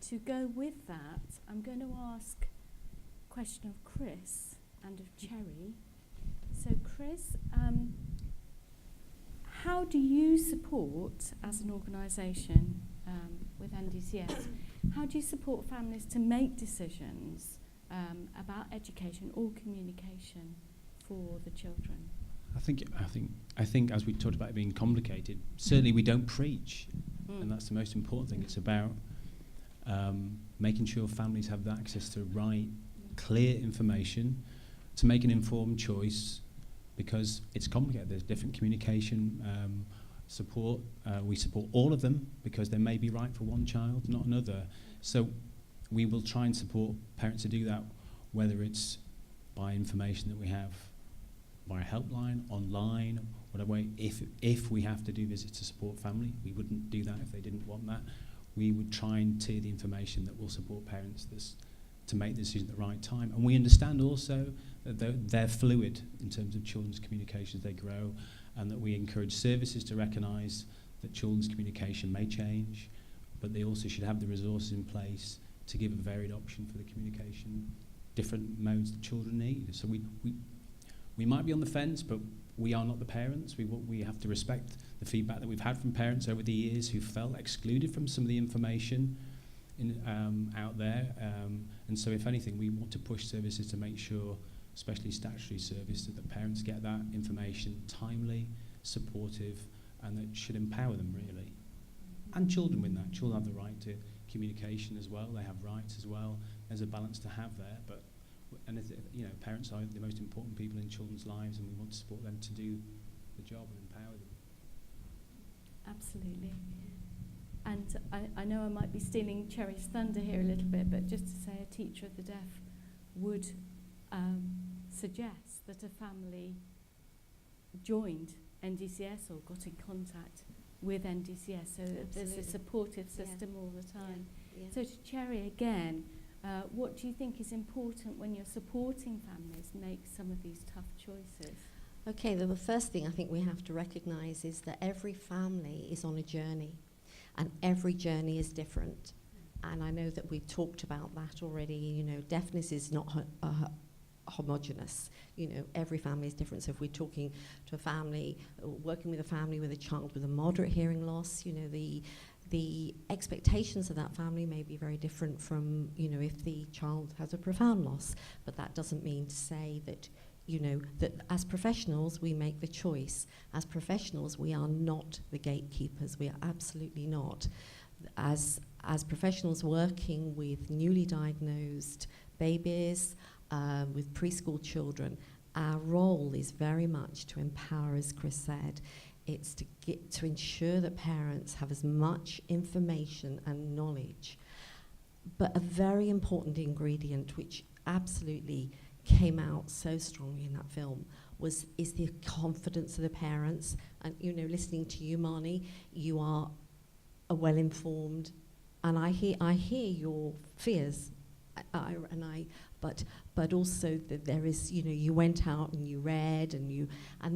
to go with that, I'm going to ask a question of Chris and of Cherry. So, Chris, how do you support, as an organisation with NDCS, how do you support families to make decisions about education or communication for the children? I think as we talked about it being complicated, certainly we don't preach, and that's the most important thing. It's about making sure families have the access to right, clear information to make an informed choice, because it's complicated. There's different communication support. We support all of them because they may be right for one child, not another. So we will try and support parents to do that, whether it's by information that we have via helpline, online, whatever way. If we have to do visits to support family, we wouldn't do that if they didn't want that. We would try and tier the information that will support parents to make the decision at the right time. And we understand also that they're fluid in terms of children's communication as they grow, and that we encourage services to recognise that children's communication may change, but they also should have the resources in place to give a varied option for the communication, different modes that children need. So we might be on the fence, but we are not the parents. We have to respect the feedback that we've had from parents over the years who felt excluded from some of the information out there. And so if anything, we want to push services to make sure, especially statutory service, that the parents get that information timely, supportive, and that should empower them, really. And children with that. Children have the right to communication as well. They have rights as well. There's a balance to have there, but parents are the most important people in children's lives, and we want to support them to do the job and empower them. Absolutely. And I know I might be stealing Cherry's thunder here a little bit, but just to say, a teacher of the deaf would suggest that a family joined NDCS or got in contact with NDCS, so that there's a supportive system all the time. Yeah. So to Cherry again, what do you think is important when you're supporting families make some of these tough choices? Okay, the first thing I think we have to recognise is that every family is on a journey, and every journey is different. And I know that we've talked about that already. Deafness is not homogenous. Every family is different. So if we're talking to a family, working with a family with a child with a moderate hearing loss, the expectations of that family may be very different from, if the child has a profound loss. But that doesn't mean to say that, that as professionals, we make the choice. As professionals, we are not the gatekeepers. We are absolutely not. As professionals working with newly diagnosed babies, with preschool children, our role is very much to empower, as Chris said. It's to ensure that parents have as much information and knowledge. But a very important ingredient, which absolutely came out so strongly in that film, is the confidence of the parents. And listening to you, Marnie, you are a well-informed, and I hear your fears, but also that there is, you went out and you read, and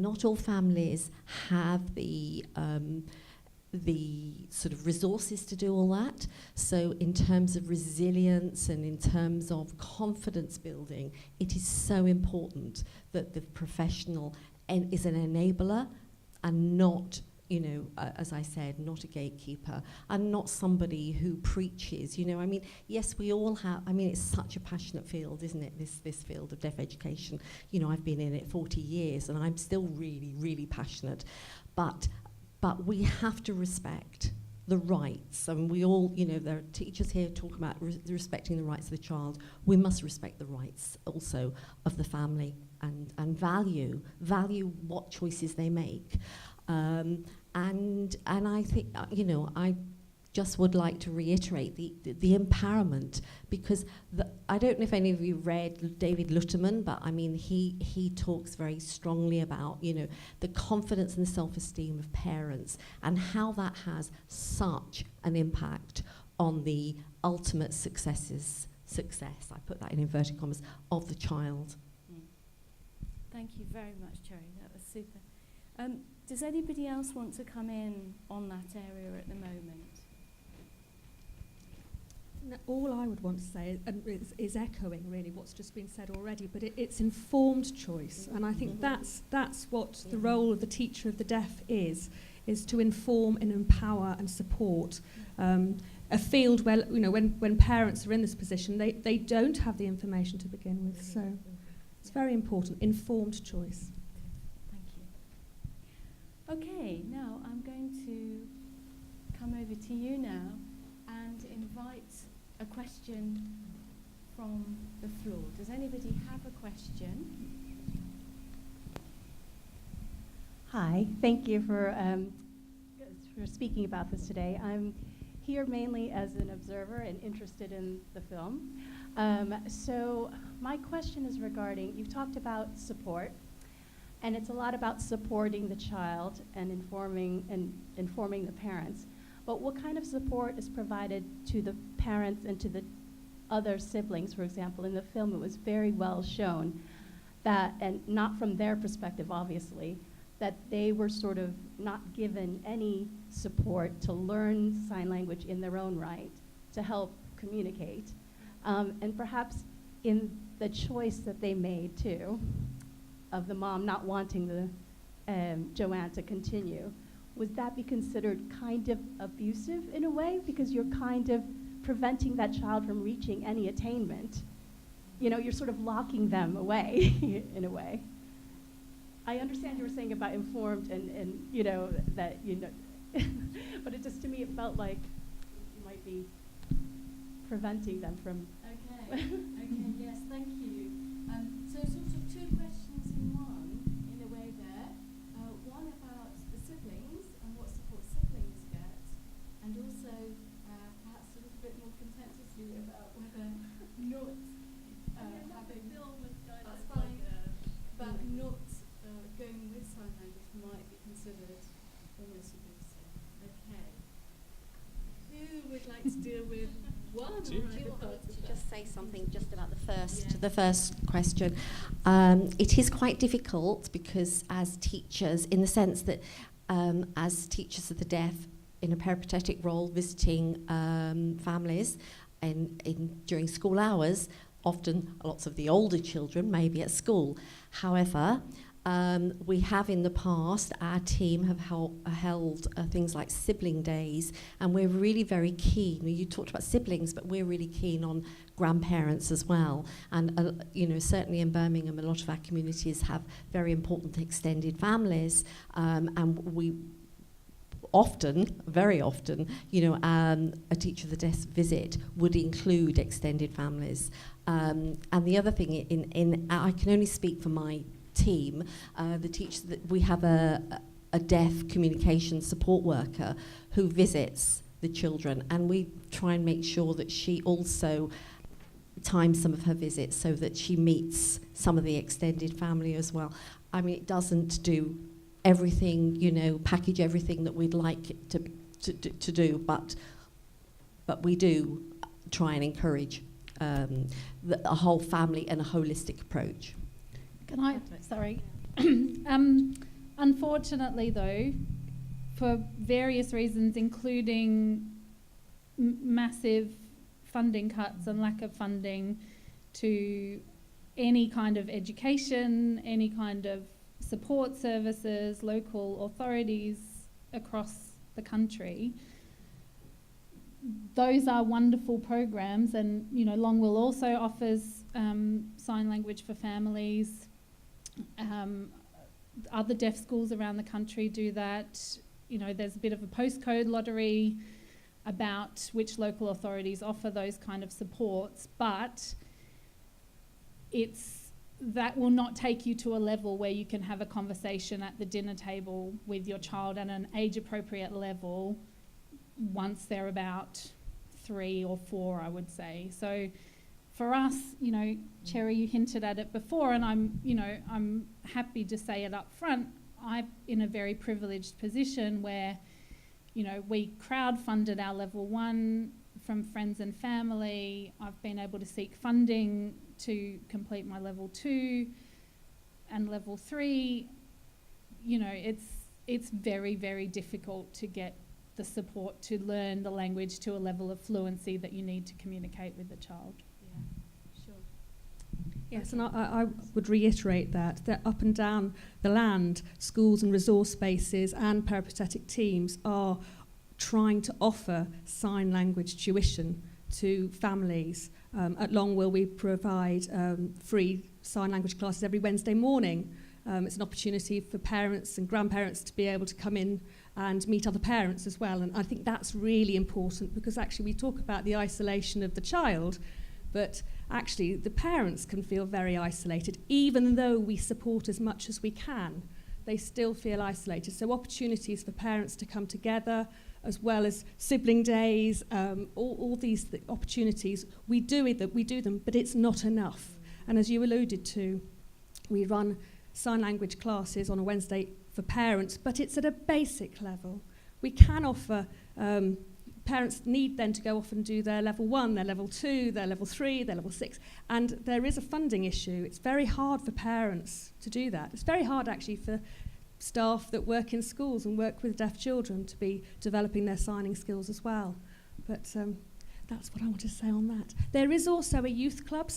not all families have the sort of resources to do all that. So in terms of resilience and in terms of confidence building, it is so important that the professional is an enabler and not, as I said, not a gatekeeper, and not somebody who preaches. Yes, we all have. It's such a passionate field, isn't it? This field of deaf education. I've been in it 40 years, and I'm still really, really passionate. But we have to respect the rights. And we all, there are teachers here talking about respecting the rights of the child. We must respect the rights also of the family and value what choices they make. And I think, I just would like to reiterate the empowerment, because I don't know if any of you read David Lutterman, but he talks very strongly about, the confidence and the self-esteem of parents and how that has such an impact on the ultimate success, I put that in inverted commas, of the child. Thank you very much, Cherry. That was super. Does anybody else want to come in on that area at the moment? No, all I would want to say is echoing really what's just been said already, but it's informed choice, and I think that's what the role of the teacher of the deaf is to inform and empower and support a field where, when parents are in this position, they don't have the information to begin with, so it's very important, informed choice. Okay, now I'm going to come over to you now and invite a question from the floor. Does anybody have a question? Hi, thank you for speaking about this today. I'm here mainly as an observer and interested in the film. So my question is regarding, you've talked about support, and it's a lot about supporting the child and informing the parents. But what kind of support is provided to the parents and to the other siblings? For example, in the film, it was very well shown that, and not from their perspective, obviously, that they were sort of not given any support to learn sign language in their own right, to help communicate. And perhaps in the choice that they made, too, of the mom not wanting Joanne to continue, would that be considered kind of abusive in a way? Because you're kind of preventing that child from reaching any attainment. You're sort of locking them away in a way. I understand you were saying about informed and that, but it just, to me, it felt like you might be preventing them from. Okay, yes, thank you. So sort of two questions in one, in a way there. One about the siblings and what support siblings get, and also perhaps a little bit more contentiously about whether not having film with that's fine, but not going with sign language might be considered almost abusive. Okay. Who would like to deal with one? Do you want me to just say something just about the first question? It is quite difficult because as teachers, in the sense that as teachers of the deaf in a peripatetic role visiting families during school hours, often lots of the older children may be at school. However, We have in the past, our team have held things like sibling days, and we're really very keen. You talked about siblings, but we're really keen on grandparents as well. And certainly in Birmingham, a lot of our communities have very important extended families, and we often, very often, a teacher of the deaf visit would include extended families. And the other thing, I can only speak for my team, the teacher that we have a deaf communication support worker who visits the children, and we try and make sure that she also times some of her visits so that she meets some of the extended family as well. I mean, it doesn't do everything, package everything that we'd like it to do, but we do try and encourage a whole family and a holistic approach. Can I? Sorry. Unfortunately, though, for various reasons, including massive funding cuts and lack of funding to any kind of education, any kind of support services, local authorities across the country, those are wonderful programs, and Longwell also offers sign language for families. Other deaf schools around the country do that. There's a bit of a postcode lottery about which local authorities offer those kind of supports, but that will not take you to a level where you can have a conversation at the dinner table with your child at an age-appropriate level once they're about 3 or 4, I would say. So for us, Cherry, you hinted at it before, and I'm happy to say it up front. I'm in a very privileged position where, we crowdfunded our level 1 from friends and family. I've been able to seek funding to complete my level 2 and level 3. It's very, very difficult to get the support to learn the language to a level of fluency that you need to communicate with the child. Yes, and I would reiterate that up and down the land, schools and resource spaces and peripatetic teams are trying to offer sign language tuition to families. At Longwell, we provide free sign language classes every Wednesday morning. It's an opportunity for parents and grandparents to be able to come in and meet other parents as well. And I think that's really important, because actually we talk about the isolation of the child, but actually the parents can feel very isolated. Even though we support as much as we can, they still feel isolated. So opportunities for parents to come together, as well as sibling days, all these opportunities, we do them, but it's not enough. And as you alluded to, we run sign language classes on a Wednesday for parents, but it's at a basic level. We can offer, parents need then to go off and do their level 1, their level 2, their level 3, their level 6, and there is a funding issue. It's very hard for parents to do that. It's very hard actually for staff that work in schools and work with deaf children to be developing their signing skills as well. But that's what I want to say on that. There is also a youth club.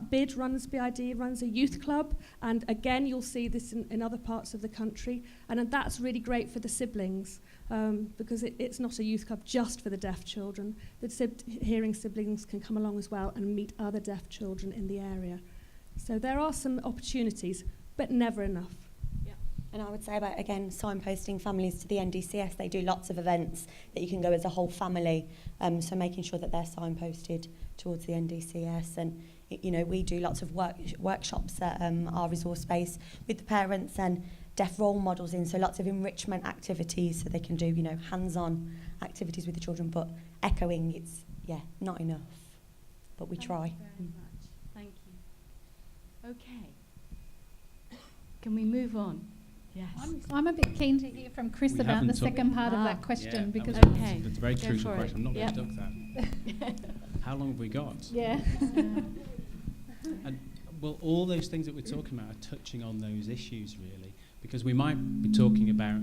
BID runs a youth club, and again you'll see this in other parts of the country, and that's really great for the siblings, because it's not a youth club just for the deaf children. The hearing siblings can come along as well and meet other deaf children in the area. So there are some opportunities, but never enough. And I would say about, again, signposting families to the NDCS. They do lots of events that you can go as a whole family, so making sure that they're signposted towards the NDCS. And, we do lots of workshops at our resource space with the parents and deaf role models in, so lots of enrichment activities so they can do, hands-on activities with the children. But echoing, it's, not enough, but we try. Thank you very much. Thank you. Okay. Can we move on? Yes. I'm a bit keen to hear from Chris about the second part of that question, because that's a very crucial question. I'm not going to duck that. How long have we got? Yeah. And, well, all those things that we're talking about are touching on those issues, really, because we might be talking about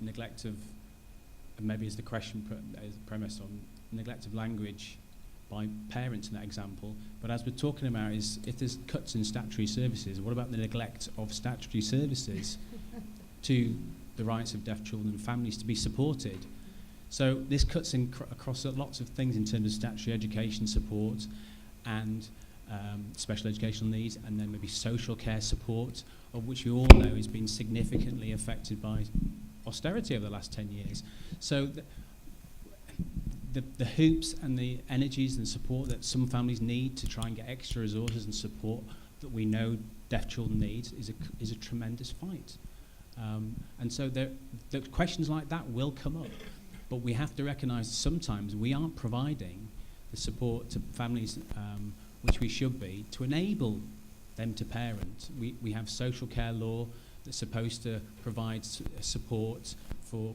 neglect of, and maybe as the question is premised on, neglect of language by parents in that example. But as we're talking about is, if there's cuts in statutory services, what about the neglect of statutory services to the rights of deaf children and families to be supported? So this cuts in across lots of things in terms of statutory education support and special educational needs, and then maybe social care support, of which we all know has been significantly affected by austerity over the last 10 years. So the hoops and the energies and support that some families need to try and get extra resources and support that we know deaf children need is a tremendous fight. And so the questions like that will come up, but we have to recognise sometimes we aren't providing the support to families which we should be to enable them to parent. We have social care law that's supposed to provide support for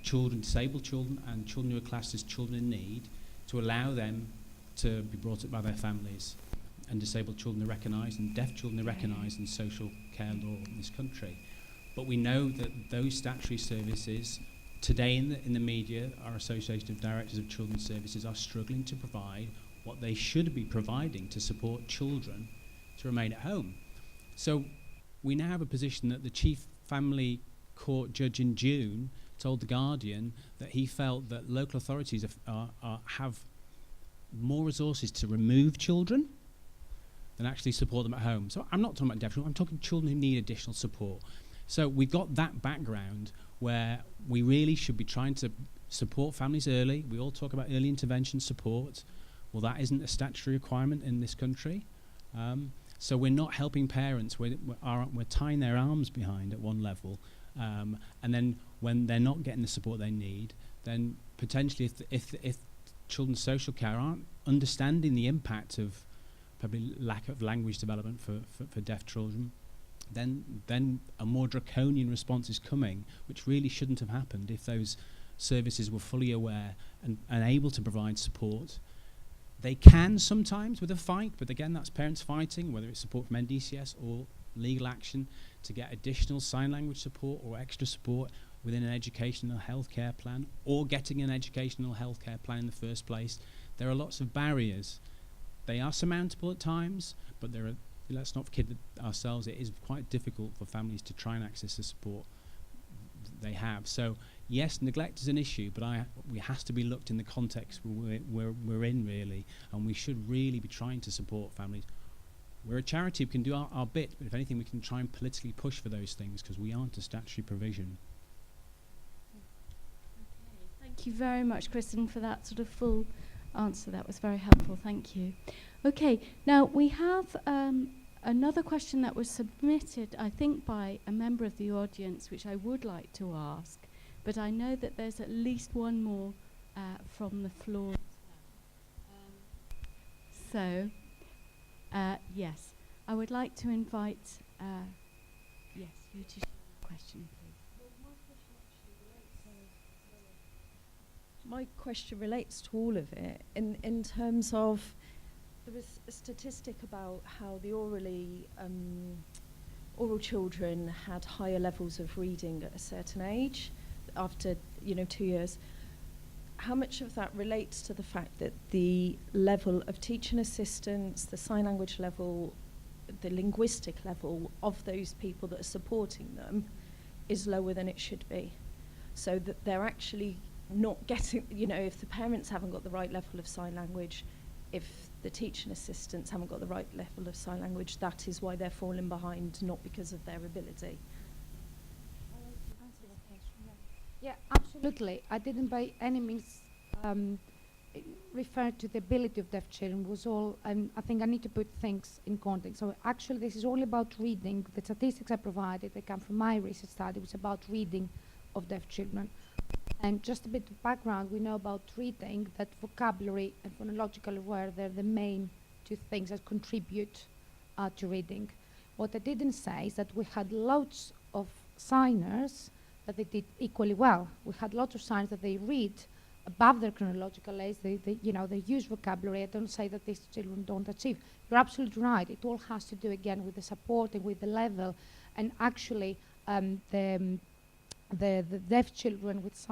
children, disabled children, and children who are classed as children in need, to allow them to be brought up by their families. And disabled children are recognised, and deaf children are recognised in social care law in this country. But we know that those statutory services today in the media, our Association of Directors of Children's Services are struggling to provide what they should be providing to support children to remain at home. So we now have a position that the Chief Family Court judge in June told The Guardian that he felt that local authorities have more resources to remove children than actually support them at home. So I'm not talking about deaf children, I'm talking children who need additional support. So we've got that background where we really should be trying to support families early. We all talk about early intervention support. Well, that isn't a statutory requirement in this country. So we're not helping parents. We're tying their arms behind at one level. And then when they're not getting the support they need, then potentially if children's social care aren't understanding the impact of probably lack of language development for deaf children, then a more draconian response is coming, which really shouldn't have happened if those services were fully aware and able to provide support. They can sometimes with a fight, but again, that's parents fighting, whether it's support from NDCS or legal action to get additional sign language support or extra support within an educational healthcare plan, or getting an educational healthcare plan in the first place. There are lots of barriers. They are surmountable at times, but let's not kid ourselves, it is quite difficult for families to try and access the support they have. So yes, neglect is an issue, but we has to be looked in the context we're in, really, and we should really be trying to support families. We're a charity, we can do our bit, but if anything we can try and politically push for those things, because we aren't a statutory provision. Okay, thank you very much, Kristen, for that sort of full answer. That was very helpful, thank you. Okay, now we have another question that was submitted, I think, by a member of the audience, which I would like to ask, but I know that there's at least one more from the floor. So, yes, I would like to invite, yes, you to share your question, please. My question relates to all of it in terms of, there was a statistic about how the oral children had higher levels of reading at a certain age after 2 years. How much of that relates to the fact that the level of teaching assistants, the sign language level, the linguistic level of those people that are supporting them is lower than it should be? So that they're actually not getting, if the parents haven't got the right level of sign language, if the teaching assistants haven't got the right level of sign language, that is why they're falling behind, not because of their ability. Yeah, absolutely. I didn't by any means refer to the ability of deaf children. It was all, I think I need to put things in context. So actually this is all about reading. The statistics I provided, they come from my research study, it was about reading of deaf children. And just a bit of background, we know about reading that vocabulary and phonological aware, they're the main two things that contribute to reading. What I didn't say is that we had lots of signers that they did equally well. We had lots of signers that they read above their chronological age, they use vocabulary. I don't say that these children don't achieve. You're absolutely right. It all has to do again with the support and with the level. And actually, the deaf children with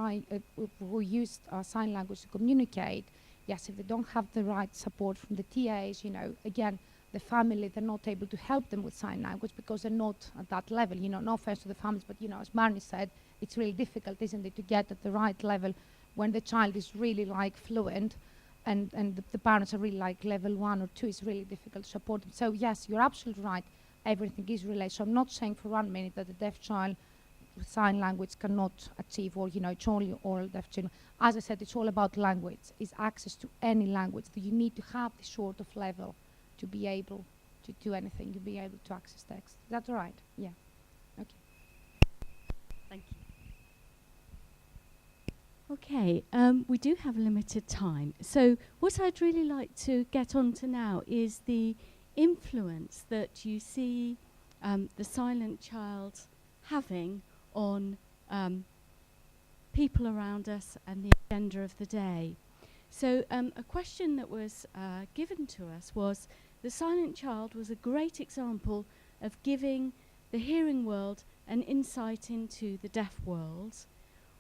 who used sign language to communicate, yes, if they don't have the right support from the TAs, you know, again, the family, they're not able to help them with sign language because they're not at that level. You know, no offense to the families, but, you know, as Marnie said, it's really difficult, isn't it, to get at the right level when the child is really like fluent and the parents are really like level 1 or 2. It's really difficult to support them. So yes, you're absolutely right. Everything is related. So I'm not saying for 1 minute that a deaf child with sign language cannot achieve, or, you know, it's only oral deaf children. As I said, it's all about language. It's access to any language. That you need to have this sort of level to be able to do anything, to be able to access text. Is that right? Yeah. Okay. Thank you. Okay, we do have a limited time. So what I'd really like to get on to now is the influence that you see the silent child having on people around us and the agenda of the day. So a question that was given to us was, the silent child was a great example of giving the hearing world an insight into the deaf world.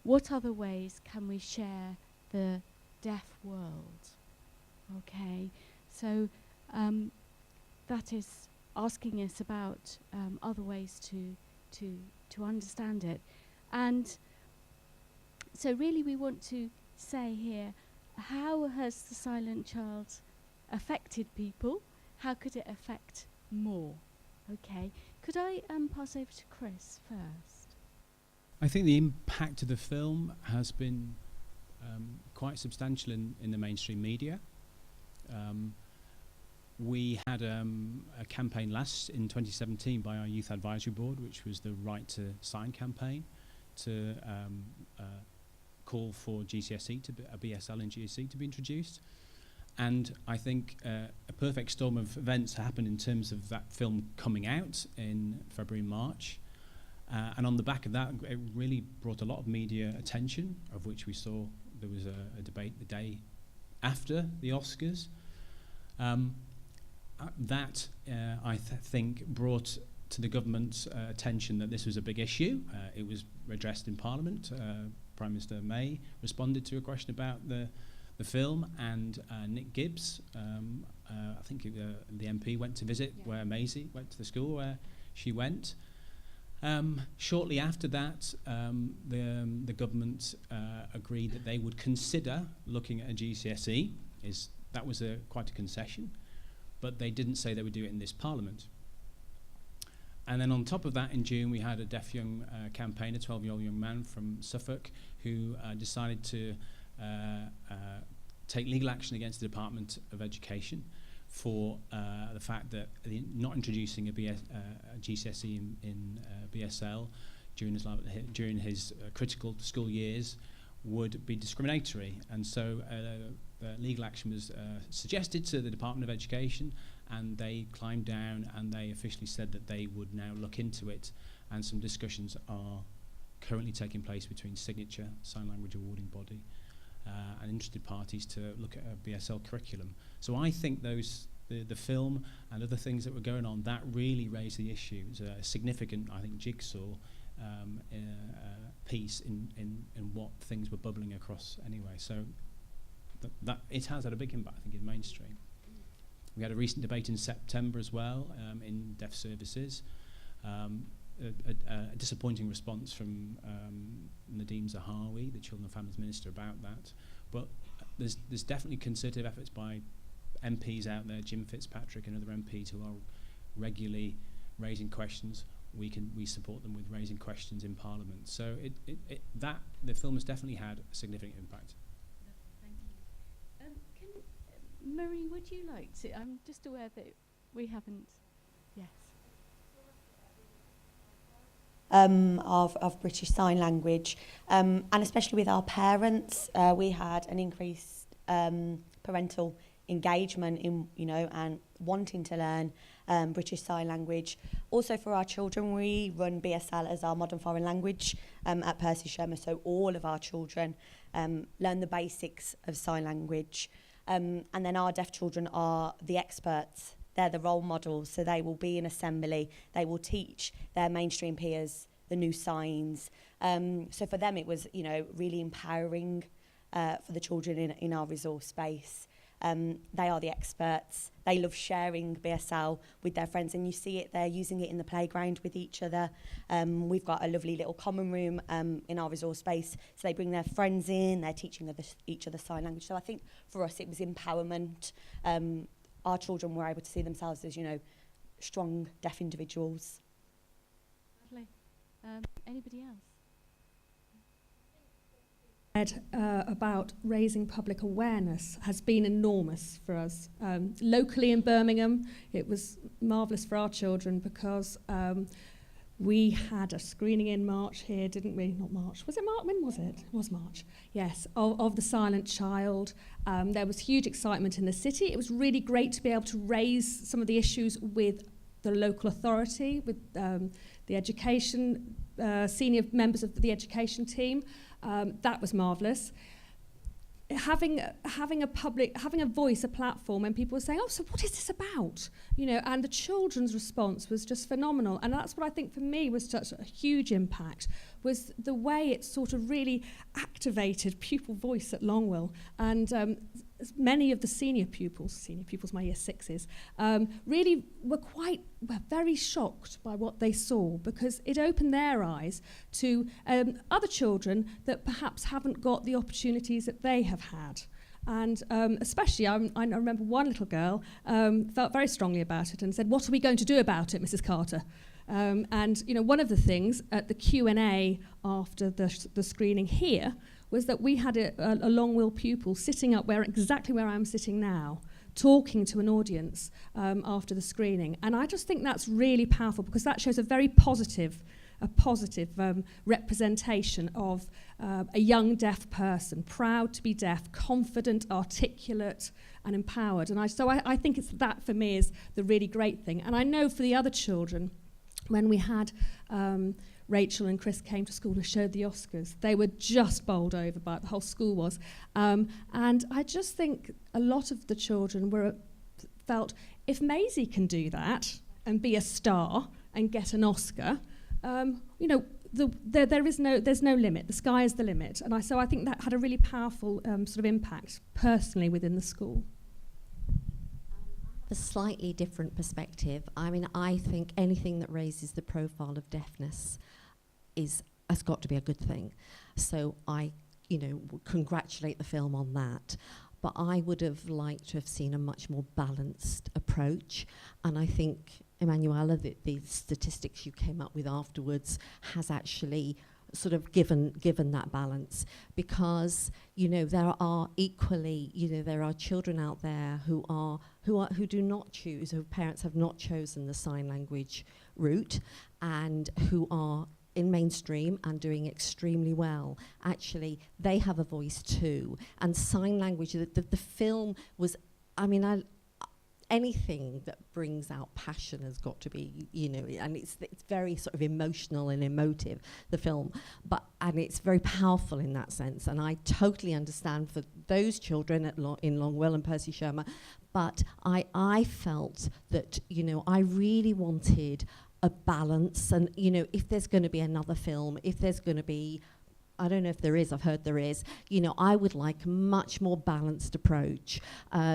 What other ways can we share the deaf world? Okay, so that is asking us about other ways to understand it. And so really we want to say here, how has the silent child affected people? How could it affect more? Okay, could I pass over to Chris first? I think the impact of the film has been quite substantial in the mainstream media. We had a campaign in 2017 by our Youth Advisory Board, which was the Right to Sign campaign, to call for GCSE, a BSL in GCSE to be introduced. And I think a perfect storm of events happened in terms of that film coming out in February and March. And on the back of that, it really brought a lot of media attention, of which we saw there was a debate the day after the Oscars. That, I think, brought to the government's attention that this was a big issue. It was addressed in Parliament. Prime Minister May responded to a question about the film, and Nick Gibbs, I think the MP, went to visit where Maisie went to the school where she went. Shortly after that, the government agreed that they would consider looking at a GCSE. That was quite a concession, but they didn't say they would do it in this Parliament. And then on top of that, in June, we had a deaf young campaigner, 12-year-old young man from Suffolk, who decided to take legal action against the Department of Education for the fact that not introducing a GCSE in BSL during his critical school years would be discriminatory. And so legal action was suggested to the Department of Education, and they climbed down and they officially said that they would now look into it, and some discussions are currently taking place between Signature, Sign Language Awarding Body, and interested parties to look at a BSL curriculum. So I think the film and other things that were going on, that really raised the issue. It was a significant, I think, jigsaw piece in what things were bubbling across anyway. So that it has had a big impact, I think, in mainstream. We had a recent debate in September as well in deaf services. A disappointing response from Nadeem Zahawi, the Children and Families Minister, about that. But there's definitely concerted efforts by MPs out there, Jim Fitzpatrick and other MPs who are regularly raising questions. We support them with raising questions in Parliament. So the film has definitely had a significant impact. Marie, would you like to? I'm just aware that we haven't. Yes. Of British Sign Language, and especially with our parents, we had an increased parental engagement in, and wanting to learn British Sign Language. Also for our children, we run BSL as our modern foreign language at Percy Shermer, so all of our children learn the basics of sign language. And then our deaf children are the experts. They're the role models, so they will be in assembly. They will teach their mainstream peers the new signs. So for them, it was, really empowering for the children in our resource space. They are the experts. They love sharing BSL with their friends, and you see it, they're using it in the playground with each other. We've got a lovely little common room in our resource space, so they bring their friends in, they're teaching each other sign language. So I think for us it was empowerment. Our children were able to see themselves as, strong deaf individuals. Lovely. Anybody else? About raising public awareness has been enormous for us. Locally in Birmingham, it was marvellous for our children because we had a screening in March here, didn't we? Not March. Was it March? When was it? It was March. Yes, of The Silent Child. There was huge excitement in the city. It was really great to be able to raise some of the issues with the local authority, with the education, senior members of the education team. That was marvellous. Having a voice, a platform, and people were saying, "Oh, so what is this about?" And the children's response was just phenomenal. And that's what I think for me was such a huge impact, was the way it sort of really activated pupil voice at Longwell. And many of the senior pupils, my year sixes, really were very shocked by what they saw, because it opened their eyes to other children that perhaps haven't got the opportunities that they have had. And especially, I remember one little girl felt very strongly about it and said, "What are we going to do about it, Mrs. Carter?" And one of the things at the Q&A after the screening here was that we had a Longwell pupil sitting up exactly where I'm sitting now, talking to an audience after the screening. And I just think that's really powerful, because that shows a very positive representation of a young deaf person, proud to be deaf, confident, articulate, and empowered. And I think that for me is the really great thing. And I know for the other children, when we had Rachel and Chris came to school and showed the Oscars, they were just bowled over by it, the whole school was. And I just think a lot of the children felt, if Maisie can do that and be a star and get an Oscar, there's no limit. The sky is the limit. And so I think that had a really powerful sort of impact personally within the school. A slightly different perspective. I mean, I think anything that raises the profile of deafness has got to be a good thing. So I, congratulate the film on that. But I would have liked to have seen a much more balanced approach. And I think, Emanuela, the statistics you came up with afterwards has actually sort of given that balance, because there are equally there are children out there who do not choose, whose parents have not chosen the sign language route, and who are in mainstream and doing extremely well. Actually, they have a voice too. And sign language, the film was, anything that brings out passion has got to be, and it's very sort of emotional and emotive, the film, and it's very powerful in that sense. And I totally understand for those children in Longwell and Percy Shermer, but I felt that, I really wanted a balance. And, if there's going to be another film, if there's going to be, I don't know if there is, I've heard there is, I would like a much more balanced approach,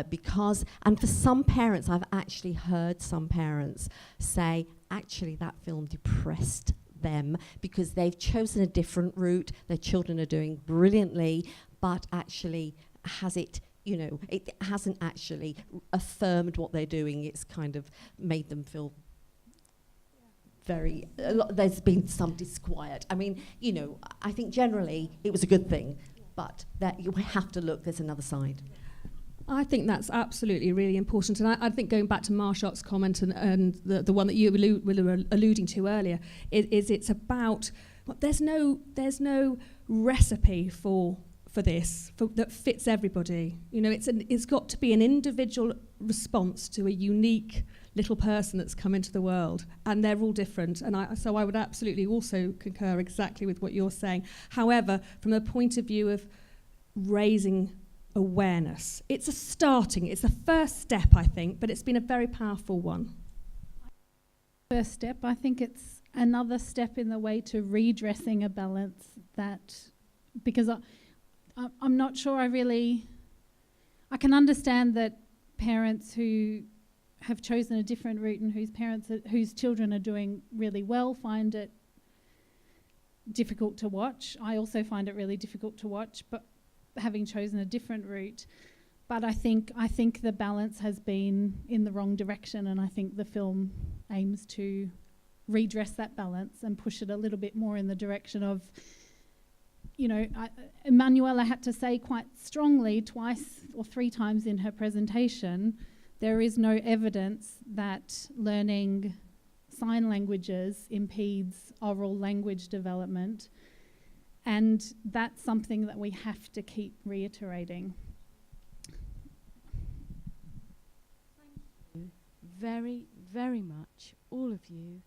because, and for some parents, I've actually heard some parents say, actually that film depressed them because they've chosen a different route, their children are doing brilliantly, but actually it hasn't actually affirmed what they're doing, it's kind of made them feel there's been some disquiet. I mean, I think generally it was a good thing, but that you have to look, there's another side. I think that's absolutely really important. And I think going back to Marshot's comment and the one that you were alluding to earlier, it's about, there's no recipe for this that fits everybody. It's got to be an individual response to a unique little person that's come into the world, and they're all different. And so I would absolutely also concur exactly with what you're saying. However, from the point of view of raising awareness, it's the first step, I think, but it's been a very powerful one. First step, I think it's another step in the way to redressing a balance, that because I'm not sure I can understand that parents who have chosen a different route and whose children are doing really well find it difficult to watch. I also find it really difficult to watch, but having chosen a different route. But I think the balance has been in the wrong direction, and I think the film aims to redress that balance and push it a little bit more in the direction of, Emanuela had to say quite strongly twice or three times in her presentation, there is no evidence that learning sign languages impedes oral language development, and that's something that we have to keep reiterating. Thank you very, very much, all of you,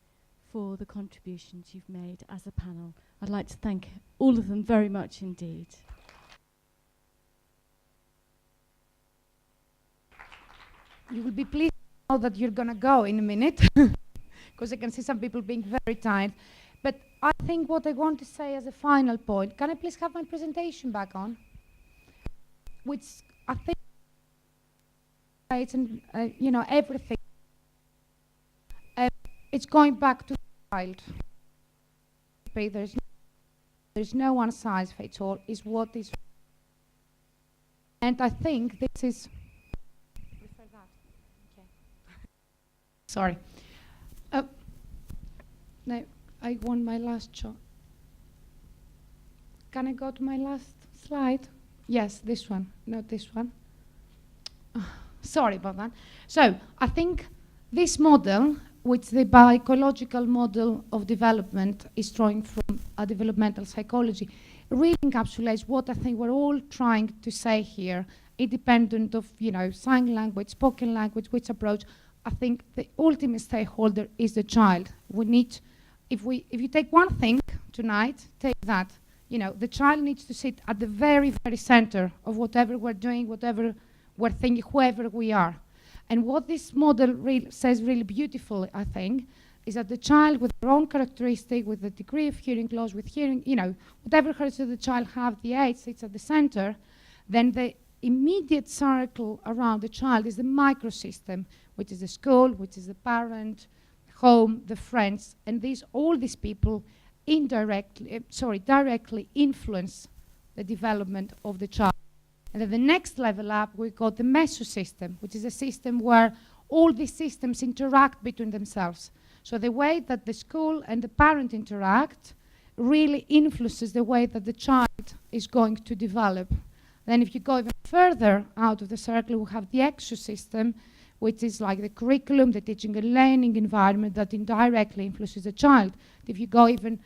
for the contributions you've made as a panel. I'd like to thank all of them very much indeed. You will be pleased to know that you're going to go in a minute, because I can see some people being very tired. But I think what I want to say as a final point, can I please have my presentation back on? Which I think it's, everything. It's going back to the child. There's no one size fits all, is what is. And I think this is. Sorry. No, I want my last shot. Can I go to my last slide? Yes, this one, not this one. Sorry about that. So, I think this model, which the biological model of development is drawing from a developmental psychology, really encapsulates what I think we're all trying to say here, independent of, sign language, spoken language, which approach. I think the ultimate stakeholder is the child. We need, if you take one thing tonight, take that. The child needs to sit at the very, very center of whatever we're doing, whatever we're thinking, whoever we are. And what this model says really beautifully, I think, is that the child with their own characteristic, with the degree of hearing loss, with hearing, whatever characteristics the child have, the age sits at the center, then the immediate circle around the child is the microsystem, which is the school, which is the parent, home, the friends, and all these people directly influence the development of the child. And then the next level up, we call the mesosystem, which is a system where all these systems interact between themselves. So the way that the school and the parent interact really influences the way that the child is going to develop. Then if you go even further out of the circle, we have the exosystem, which is like the curriculum, the teaching and learning environment that indirectly influences the child. If you go even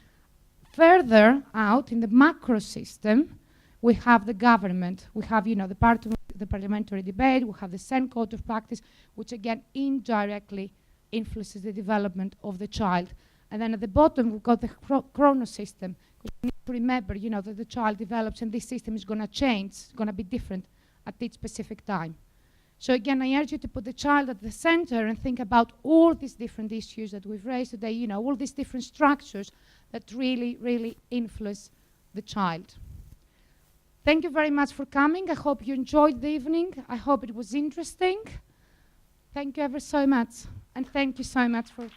further out in the macro system, we have the government. We have, the parliamentary debate. We have the Sen Code of Practice, which again indirectly influences the development of the child. And then at the bottom, we've got the chrono system. Because we need to remember, that the child develops and this system is going to change. It's going to be different at each specific time. So again, I urge you to put the child at the center and think about all these different issues that we've raised today, all these different structures that really, really influence the child. Thank you very much for coming. I hope you enjoyed the evening. I hope it was interesting. Thank you ever so much. And thank you so much for